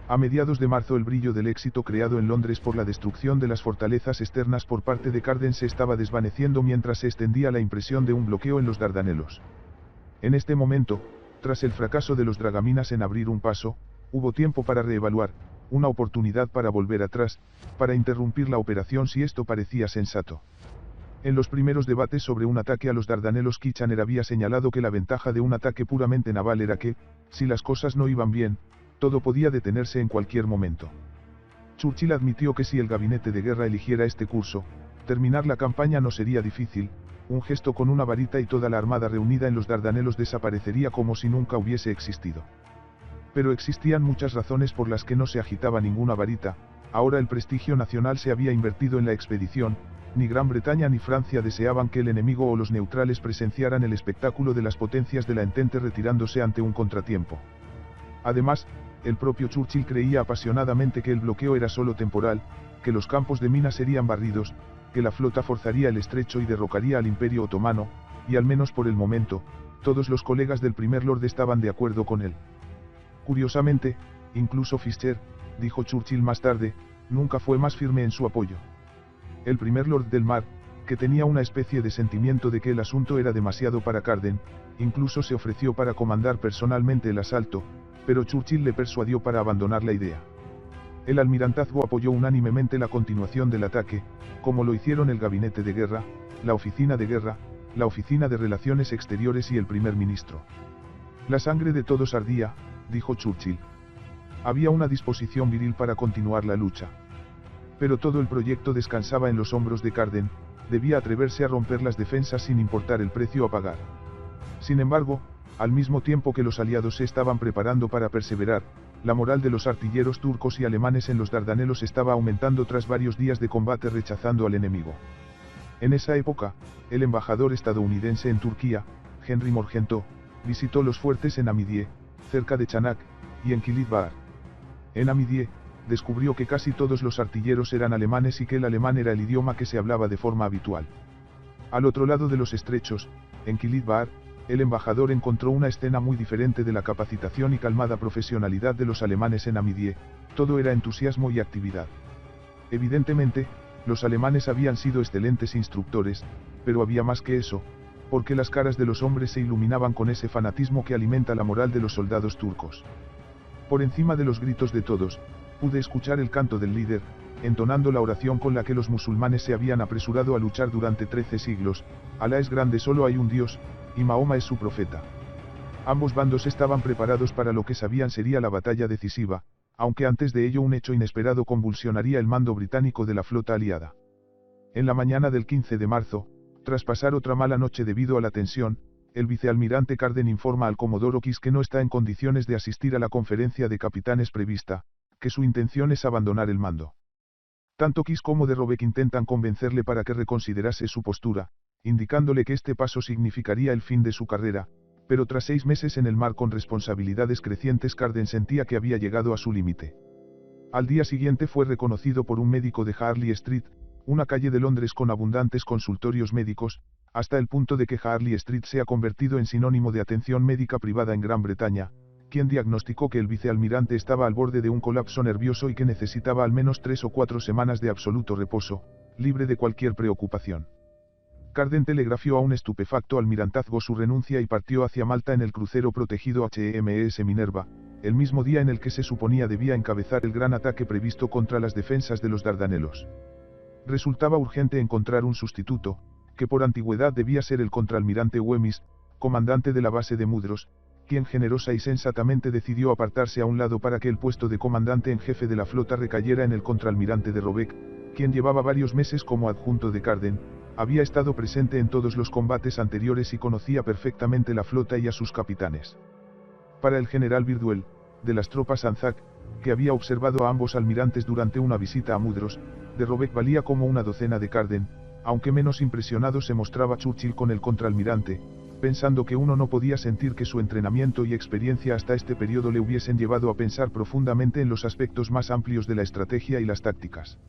A mediados de marzo el brillo del éxito creado en Londres por la destrucción de las fortalezas externas por parte de Carden se estaba desvaneciendo mientras se extendía la impresión de un bloqueo en los Dardanelos. En este momento, tras el fracaso de los dragaminas en abrir un paso, hubo tiempo para reevaluar, una oportunidad para volver atrás, para interrumpir la operación si esto parecía sensato. En los primeros debates sobre un ataque a los Dardanelos Kitchener había señalado que la ventaja de un ataque puramente naval era que, si las cosas no iban bien, todo podía detenerse en cualquier momento. Churchill admitió que si el gabinete de guerra eligiera este curso, terminar la campaña no sería difícil, un gesto con una varita y toda la armada reunida en los Dardanelos desaparecería como si nunca hubiese existido. Pero existían muchas razones por las que no se agitaba ninguna varita, ahora el prestigio nacional se había invertido en la expedición, ni Gran Bretaña ni Francia deseaban que el enemigo o los neutrales presenciaran el espectáculo de las potencias de la Entente retirándose ante un contratiempo. Además, el propio Churchill creía apasionadamente que el bloqueo era solo temporal, que los campos de minas serían barridos, que la flota forzaría el estrecho y derrocaría al Imperio Otomano, y al menos por el momento, todos los colegas del primer lord estaban de acuerdo con él. Curiosamente, incluso Fischer, dijo Churchill más tarde, nunca fue más firme en su apoyo. El primer lord del mar, que tenía una especie de sentimiento de que el asunto era demasiado para Carden, incluso se ofreció para comandar personalmente el asalto, pero Churchill le persuadió para abandonar la idea. El almirantazgo apoyó unánimemente la continuación del ataque, como lo hicieron el gabinete de guerra, la oficina de guerra, la oficina de relaciones exteriores y el primer ministro. La sangre de todos ardía, dijo Churchill. Había una disposición viril para continuar la lucha. Pero todo el proyecto descansaba en los hombros de Carden, debía atreverse a romper las defensas sin importar el precio a pagar. Sin embargo, al mismo tiempo que los aliados se estaban preparando para perseverar, La moral de los artilleros turcos y alemanes en los Dardanelos estaba aumentando tras varios días de combate rechazando al enemigo. En esa época, el embajador estadounidense en Turquía, Henry Morgenthau, visitó los fuertes en Amidye, cerca de Chanak, y en Kilit Bahar. En Amidye, descubrió que casi todos los artilleros eran alemanes y que el alemán era el idioma que se hablaba de forma habitual. Al otro lado de los estrechos, en Kilit Bahar, el embajador encontró una escena muy diferente de la capacitación y calmada profesionalidad de los alemanes en Amidye. Todo era entusiasmo y actividad. Evidentemente, los alemanes habían sido excelentes instructores, pero había más que eso, porque las caras de los hombres se iluminaban con ese fanatismo que alimenta la moral de los soldados turcos. Por encima de los gritos de todos, pude escuchar el canto del líder, entonando la oración con la que los musulmanes se habían apresurado a luchar durante 13 siglos, Alá es grande, solo hay un Dios, y Mahoma es su profeta. Ambos bandos estaban preparados para lo que sabían sería la batalla decisiva, aunque antes de ello un hecho inesperado convulsionaría el mando británico de la flota aliada. En la mañana del 15 de marzo, tras pasar otra mala noche debido a la tensión, el vicealmirante Carden informa al comodoro Kiss que no está en condiciones de asistir a la conferencia de capitanes prevista, que su intención es abandonar el mando. Tanto Kiss como de Robeck intentan convencerle para que reconsiderase su postura, indicándole que este paso significaría el fin de su carrera, pero tras 6 meses en el mar con responsabilidades crecientes Carden sentía que había llegado a su límite. Al día siguiente fue reconocido por un médico de Harley Street, una calle de Londres con abundantes consultorios médicos, hasta el punto de que Harley Street se ha convertido en sinónimo de atención médica privada en Gran Bretaña, quien diagnosticó que el vicealmirante estaba al borde de un colapso nervioso y que necesitaba al menos 3 o 4 semanas de absoluto reposo, libre de cualquier preocupación. Carden telegrafió a un estupefacto almirantazgo su renuncia y partió hacia Malta en el crucero protegido HMS Minerva, el mismo día en el que se suponía debía encabezar el gran ataque previsto contra las defensas de los Dardanelos. Resultaba urgente encontrar un sustituto, que por antigüedad debía ser el contraalmirante Wemyss, comandante de la base de Mudros, quien generosa y sensatamente decidió apartarse a un lado para que el puesto de comandante en jefe de la flota recayera en el contraalmirante de Robeck, quien llevaba varios meses como adjunto de Carden, había estado presente en todos los combates anteriores y conocía perfectamente la flota y a sus capitanes. Para el general Birdwell, de las tropas Anzac, que había observado a ambos almirantes durante una visita a Mudros, de Robeck valía como una docena de Carden, aunque menos impresionado se mostraba Churchill con el contraalmirante, pensando que uno no podía sentir que su entrenamiento y experiencia hasta este periodo le hubiesen llevado a pensar profundamente en los aspectos más amplios de la estrategia y las tácticas.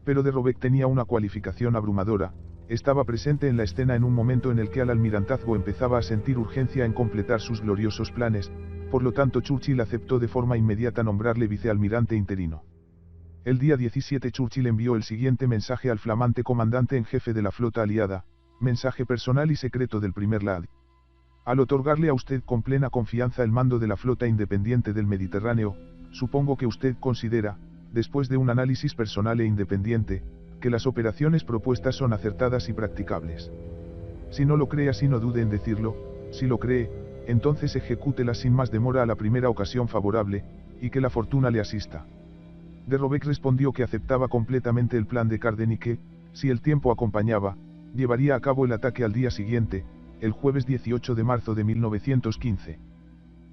Pero de Robeck tenía una cualificación abrumadora, estaba presente en la escena en un momento en el que al almirantazgo empezaba a sentir urgencia en completar sus gloriosos planes, por lo tanto Churchill aceptó de forma inmediata nombrarle vicealmirante interino. El día 17 Churchill envió el siguiente mensaje al flamante comandante en jefe de la flota aliada, mensaje personal y secreto del primer Lad. Al otorgarle a usted con plena confianza el mando de la flota independiente del Mediterráneo, supongo que usted considera, después de un análisis personal e independiente, que las operaciones propuestas son acertadas y practicables. Si no lo cree así no dude en decirlo, si lo cree, entonces ejecútelas sin más demora a la primera ocasión favorable, y que la fortuna le asista. De Robeck respondió que aceptaba completamente el plan de Carden y que, si el tiempo acompañaba, llevaría a cabo el ataque al día siguiente, el jueves 18 de marzo de 1915.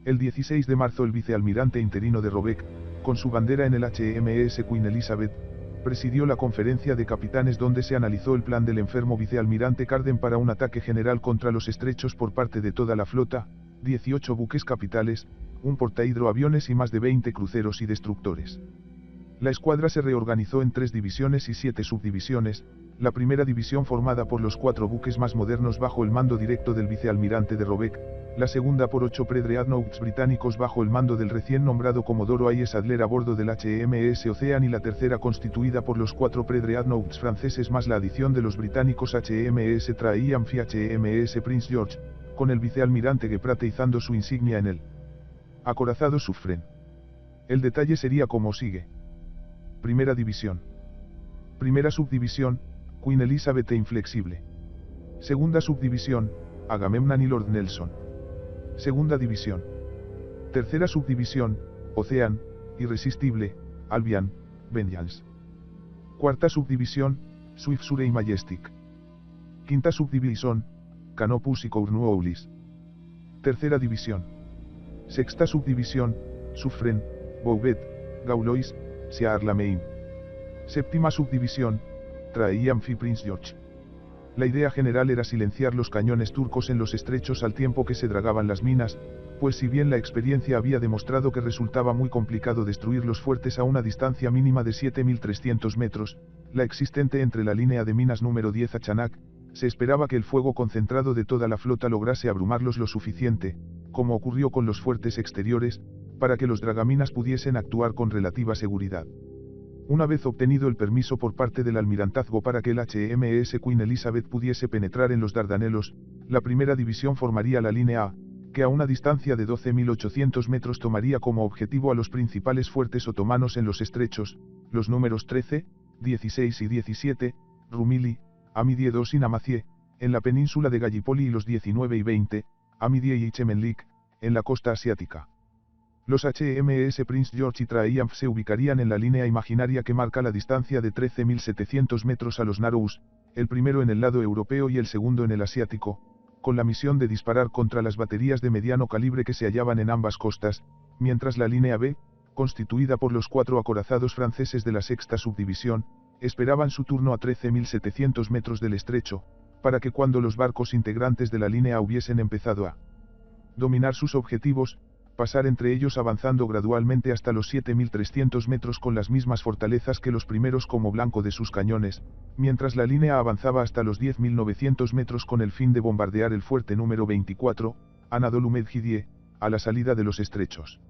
El 16 de marzo el vicealmirante interino de Robeck, con su bandera en el HMS Queen Elizabeth, presidió la conferencia de capitanes donde se analizó el plan del enfermo vicealmirante Carden para un ataque general contra los estrechos por parte de toda la flota, 18 buques capitales, un portahidroaviones y más de 20 cruceros y destructores. La escuadra se reorganizó en 3 divisiones y 7 subdivisiones, la primera división formada por los 4 buques más modernos bajo el mando directo del vicealmirante de Robeck, la segunda por 8 predreadnoughts británicos bajo el mando del recién nombrado comodoro Hayes Adler a bordo del HMS Ocean y la tercera constituida por los 4 predreadnoughts franceses más la adición de los británicos HMS Triumph y HMS Prince George, con el vicealmirante Geprate izando su insignia en el acorazado Suffren. El detalle sería como sigue. Primera división. Primera subdivisión, Queen Elizabeth e Inflexible. Segunda subdivisión, Agamemnon y Lord Nelson. Segunda división. Tercera subdivisión, Ocean, Irresistible, Albion, Vengeance. Cuarta subdivisión, Swift y Majestic. Quinta subdivisión, Canopus y Cornwallis. Tercera división. Sexta subdivisión, Suffren, Bouvet, Gaulois, Siar-Lamein. Séptima subdivisión, traía Amphi Prince George. La idea general era silenciar los cañones turcos en los estrechos al tiempo que se dragaban las minas, pues si bien la experiencia había demostrado que resultaba muy complicado destruir los fuertes a una distancia mínima de 7.300 metros, la existente entre la línea de minas número 10 a Chanak, se esperaba que el fuego concentrado de toda la flota lograse abrumarlos lo suficiente, como ocurrió con los fuertes exteriores, para que los dragaminas pudiesen actuar con relativa seguridad. Una vez obtenido el permiso por parte del almirantazgo para que el HMS Queen Elizabeth pudiese penetrar en los Dardanelos, la primera división formaría la línea A, que a una distancia de 12.800 metros tomaría como objetivo a los principales fuertes otomanos en los estrechos, los números 13, 16 y 17, Rumili, Amidie II y Namazie, en la península de Gallipoli y los 19 y 20, Amidie y Chemenlik, en la costa asiática. Los HMS Prince George y Triumph se ubicarían en la línea imaginaria que marca la distancia de 13.700 metros a los Narrows, el primero en el lado europeo y el segundo en el asiático, con la misión de disparar contra las baterías de mediano calibre que se hallaban en ambas costas, mientras la línea B, constituida por los 4 acorazados franceses de la sexta subdivisión, esperaban su turno a 13.700 metros del estrecho, para que cuando los barcos integrantes de la línea hubiesen empezado a dominar sus objetivos, pasar entre ellos avanzando gradualmente hasta los 7.300 metros con las mismas fortalezas que los primeros como blanco de sus cañones, mientras la línea avanzaba hasta los 10.900 metros con el fin de bombardear el fuerte número 24, Anadolu Medjidie, a la salida de los estrechos.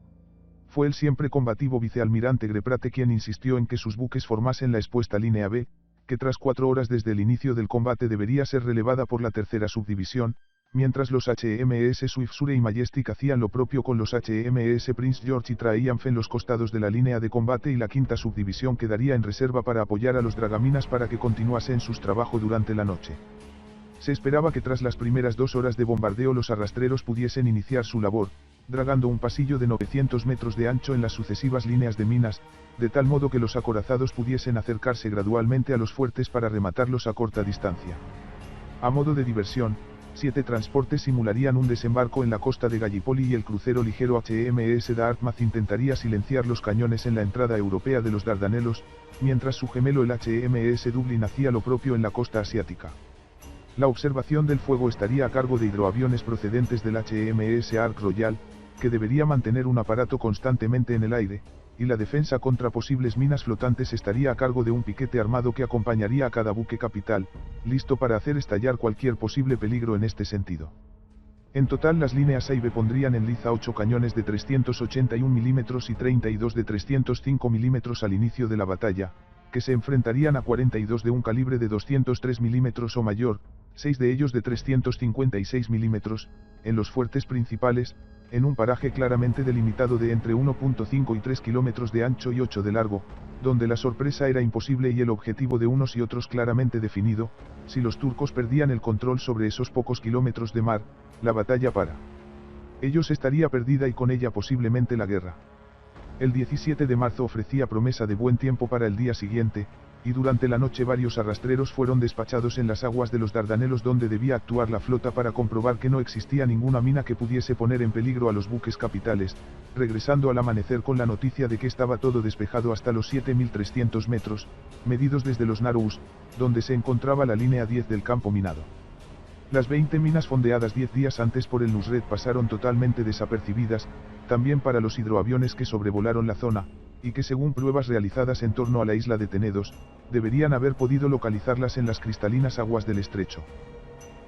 Fue el siempre combativo vicealmirante Greprate quien insistió en que sus buques formasen la expuesta línea B, que tras 4 horas desde el inicio del combate debería ser relevada por la tercera subdivisión, mientras los HMS Swiftsure y Majestic hacían lo propio con los HMS Prince George y Triumph en los costados de la línea de combate y la quinta subdivisión quedaría en reserva para apoyar a los dragaminas para que continuasen su trabajo durante la noche. Se esperaba que tras las primeras 2 horas de bombardeo los arrastreros pudiesen iniciar su labor, dragando un pasillo de 900 metros de ancho en las sucesivas líneas de minas, de tal modo que los acorazados pudiesen acercarse gradualmente a los fuertes para rematarlos a corta distancia. A modo de diversión, 7 transportes simularían un desembarco en la costa de Gallipoli y el crucero ligero HMS Dartmouth intentaría silenciar los cañones en la entrada europea de los Dardanelos, mientras su gemelo el HMS Dublin hacía lo propio en la costa asiática. La observación del fuego estaría a cargo de hidroaviones procedentes del HMS Ark Royal, que debería mantener un aparato constantemente en el aire, y la defensa contra posibles minas flotantes estaría a cargo de un piquete armado que acompañaría a cada buque capital, listo para hacer estallar cualquier posible peligro en este sentido. En total las líneas A y B pondrían en liza 8 cañones de 381 mm y 32 de 305 mm al inicio de la batalla, que se enfrentarían a 42 de un calibre de 203 mm o mayor, 6 de ellos de 356 mm, en los fuertes principales, en un paraje claramente delimitado de entre 1.5 y 3 kilómetros de ancho y 8 de largo, donde la sorpresa era imposible y el objetivo de unos y otros claramente definido. Si los turcos perdían el control sobre esos pocos kilómetros de mar, la batalla para ellos estaría perdida y con ella posiblemente la guerra. El 17 de marzo ofrecía promesa de buen tiempo para el día siguiente, y durante la noche varios arrastreros fueron despachados en las aguas de los Dardanelos donde debía actuar la flota para comprobar que no existía ninguna mina que pudiese poner en peligro a los buques capitales, regresando al amanecer con la noticia de que estaba todo despejado hasta los 7.300 metros, medidos desde los Narrows, donde se encontraba la línea 10 del campo minado. Las 20 minas fondeadas 10 días antes por el Nusret pasaron totalmente desapercibidas, también para los hidroaviones que sobrevolaron la zona, y que según pruebas realizadas en torno a la isla de Tenedos, deberían haber podido localizarlas en las cristalinas aguas del estrecho.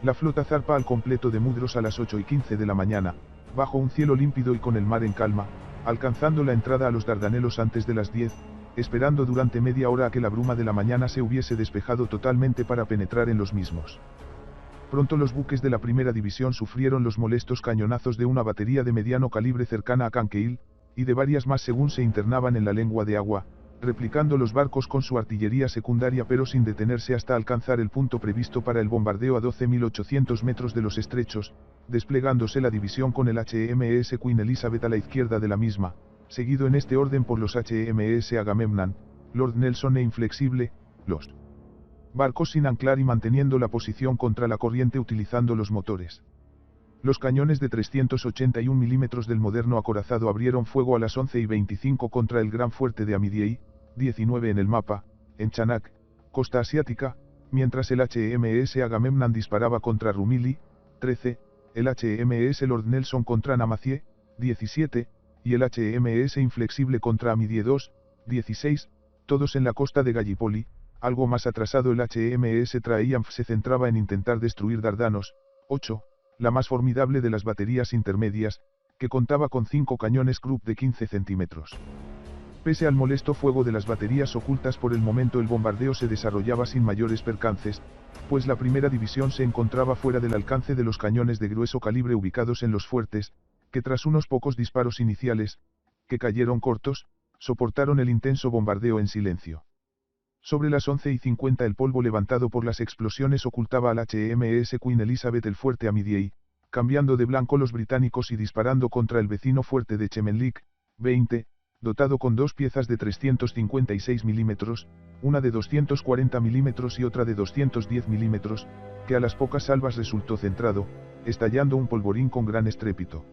La flota zarpa al completo de Mudros a las 8:15 de la mañana, bajo un cielo límpido y con el mar en calma, alcanzando la entrada a los Dardanelos antes de las 10, esperando durante media hora a que la bruma de la mañana se hubiese despejado totalmente para penetrar en los mismos. Pronto los buques de la primera división sufrieron los molestos cañonazos de una batería de mediano calibre cercana a Canqueil, y de varias más según se internaban en la lengua de agua, replicando los barcos con su artillería secundaria pero sin detenerse hasta alcanzar el punto previsto para el bombardeo a 12.800 metros de los estrechos, desplegándose la división con el HMS Queen Elizabeth a la izquierda de la misma, seguido en este orden por los HMS Agamemnon, Lord Nelson e Inflexible, los barcos sin anclar y manteniendo la posición contra la corriente utilizando los motores Los cañones de 381 mm del moderno acorazado abrieron fuego a las 11:25 contra el gran fuerte de Amidiei, 19 en el mapa, en Chanak, costa asiática, mientras el HMS Agamemnon disparaba contra Rumili, 13, el HMS Lord Nelson contra Namazie, 17, y el HMS Inflexible contra Amidiei 2, 16, todos en la costa de Gallipoli. Algo más atrasado el HMS Triumph se centraba en intentar destruir Dardanos, 8, la más formidable de las baterías intermedias, que contaba con 5 cañones Krupp de 15 centímetros. Pese al molesto fuego de las baterías ocultas por el momento, el bombardeo se desarrollaba sin mayores percances, pues la primera división se encontraba fuera del alcance de los cañones de grueso calibre ubicados en los fuertes, que tras unos pocos disparos iniciales, que cayeron cortos, soportaron el intenso bombardeo en silencio. Sobre las 11:50 el polvo levantado por las explosiones ocultaba al HMS Queen Elizabeth el fuerte Amidiei, cambiando de blanco los británicos y disparando contra el vecino fuerte de Chemenlik, 20, dotado con 2 piezas de 356 mm, una de 240 mm y otra de 210 mm, que a las pocas salvas resultó centrado, estallando un polvorín con gran estrépito.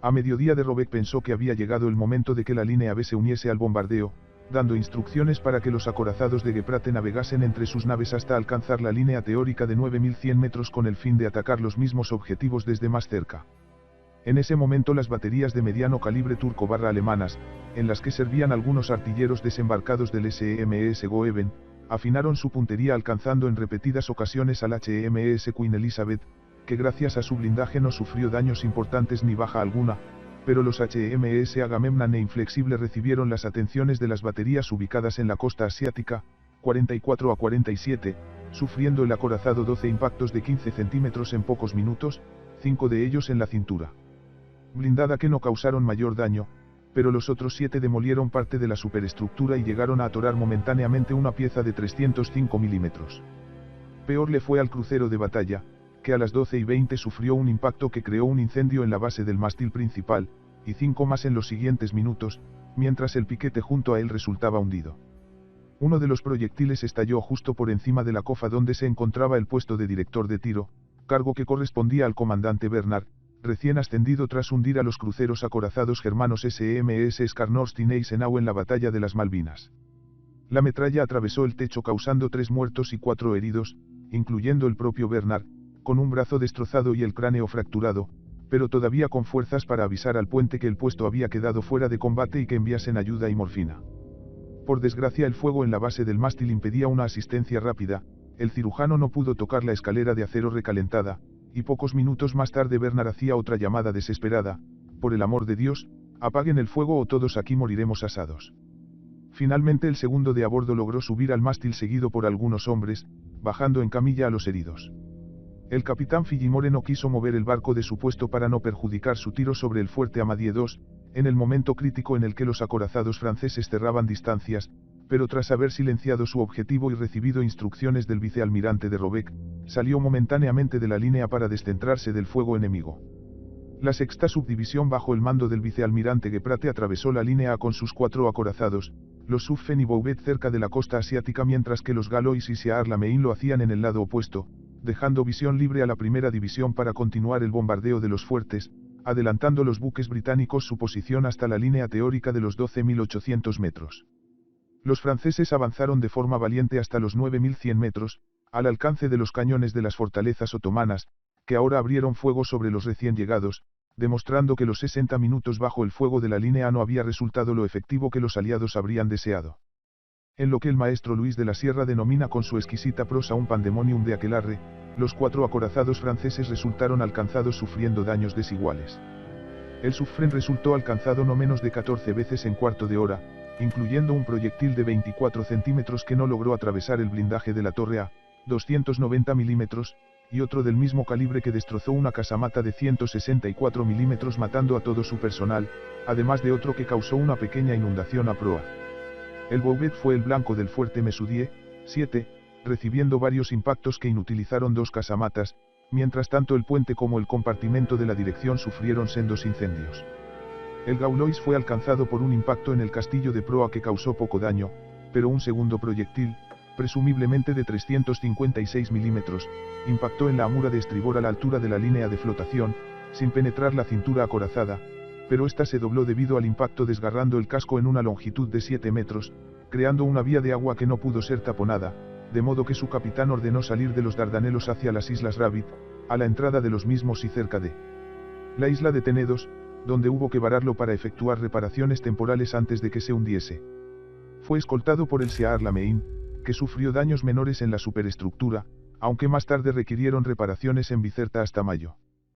A mediodía de Robeck pensó que había llegado el momento de que la línea B se uniese al bombardeo, dando instrucciones para que los acorazados de Geprate navegasen entre sus naves hasta alcanzar la línea teórica de 9100 metros con el fin de atacar los mismos objetivos desde más cerca. En ese momento las baterías de mediano calibre turco-alemanas, en las que servían algunos artilleros desembarcados del SMS Goeben, afinaron su puntería alcanzando en repetidas ocasiones al HMS Queen Elizabeth, que gracias a su blindaje no sufrió daños importantes ni baja alguna, pero los HMS Agamemnon e Inflexible recibieron las atenciones de las baterías ubicadas en la costa asiática, 44 a 47, sufriendo el acorazado 12 impactos de 15 centímetros en pocos minutos, 5 de ellos en la cintura blindada que no causaron mayor daño, pero los otros 7 demolieron parte de la superestructura y llegaron a atorar momentáneamente una pieza de 305 milímetros. Peor le fue al crucero de batalla, que a las 12:20 sufrió un impacto que creó un incendio en la base del mástil principal, y 5 más en los siguientes minutos, mientras el piquete junto a él resultaba hundido. Uno de los proyectiles estalló justo por encima de la cofa donde se encontraba el puesto de director de tiro, cargo que correspondía al comandante Bernard, recién ascendido tras hundir a los cruceros acorazados germanos SMS Skarnorst y Gneisenau en la batalla de las Malvinas. La metralla atravesó el techo causando 3 muertos y 4 heridos, incluyendo el propio Bernard, con un brazo destrozado y el cráneo fracturado, pero todavía con fuerzas para avisar al puente que el puesto había quedado fuera de combate y que enviasen ayuda y morfina. Por desgracia el fuego en la base del mástil impedía una asistencia rápida, el cirujano no pudo tocar la escalera de acero recalentada, y pocos minutos más tarde Bernard hacía otra llamada desesperada: por el amor de Dios, apaguen el fuego o todos aquí moriremos asados. Finalmente el segundo de a bordo logró subir al mástil seguido por algunos hombres, bajando en camilla a los heridos. El capitán Fillmore no quiso mover el barco de su puesto para no perjudicar su tiro sobre el fuerte Amidiei II, en el momento crítico en el que los acorazados franceses cerraban distancias, pero tras haber silenciado su objetivo y recibido instrucciones del vicealmirante de Robeck, salió momentáneamente de la línea para descentrarse del fuego enemigo. La sexta subdivisión bajo el mando del vicealmirante Geprate atravesó la línea A con sus 4 acorazados, los Suffen y Bouvet cerca de la costa asiática, mientras que los Galois y Siar-Lamein lo hacían en el lado opuesto, dejando visión libre a la primera división para continuar el bombardeo de los fuertes, adelantando los buques británicos su posición hasta la línea teórica de los 12.800 metros. Los franceses avanzaron de forma valiente hasta los 9.100 metros, al alcance de los cañones de las fortalezas otomanas, que ahora abrieron fuego sobre los recién llegados, demostrando que los 60 minutos bajo el fuego de la línea no había resultado lo efectivo que los aliados habrían deseado. En lo que el maestro Luis de la Sierra denomina con su exquisita prosa un pandemonium de aquelarre, los 4 acorazados franceses resultaron alcanzados sufriendo daños desiguales. El Suffren resultó alcanzado no menos de 14 veces en cuarto de hora, incluyendo un proyectil de 24 centímetros que no logró atravesar el blindaje de la torre A, 290 milímetros, y otro del mismo calibre que destrozó una casamata de 164 milímetros matando a todo su personal, además de otro que causó una pequeña inundación a proa. El Bouvet fue el blanco del fuerte Mesudie, 7, recibiendo varios impactos que inutilizaron 2 casamatas, mientras tanto el puente como el compartimento de la dirección sufrieron sendos incendios. El Gaulois fue alcanzado por un impacto en el castillo de proa que causó poco daño, pero un segundo proyectil, presumiblemente de 356 milímetros, impactó en la amura de estribor a la altura de la línea de flotación, sin penetrar la cintura acorazada, pero esta se dobló debido al impacto desgarrando el casco en una longitud de 7 metros, creando una vía de agua que no pudo ser taponada, de modo que su capitán ordenó salir de los Dardanelos hacia las Islas Rabbit, a la entrada de los mismos y cerca de la isla de Tenedos, donde hubo que vararlo para efectuar reparaciones temporales antes de que se hundiese. Fue escoltado por el Shah Arlamein, que sufrió daños menores en la superestructura, aunque más tarde requirieron reparaciones en Bizerta hasta mayo.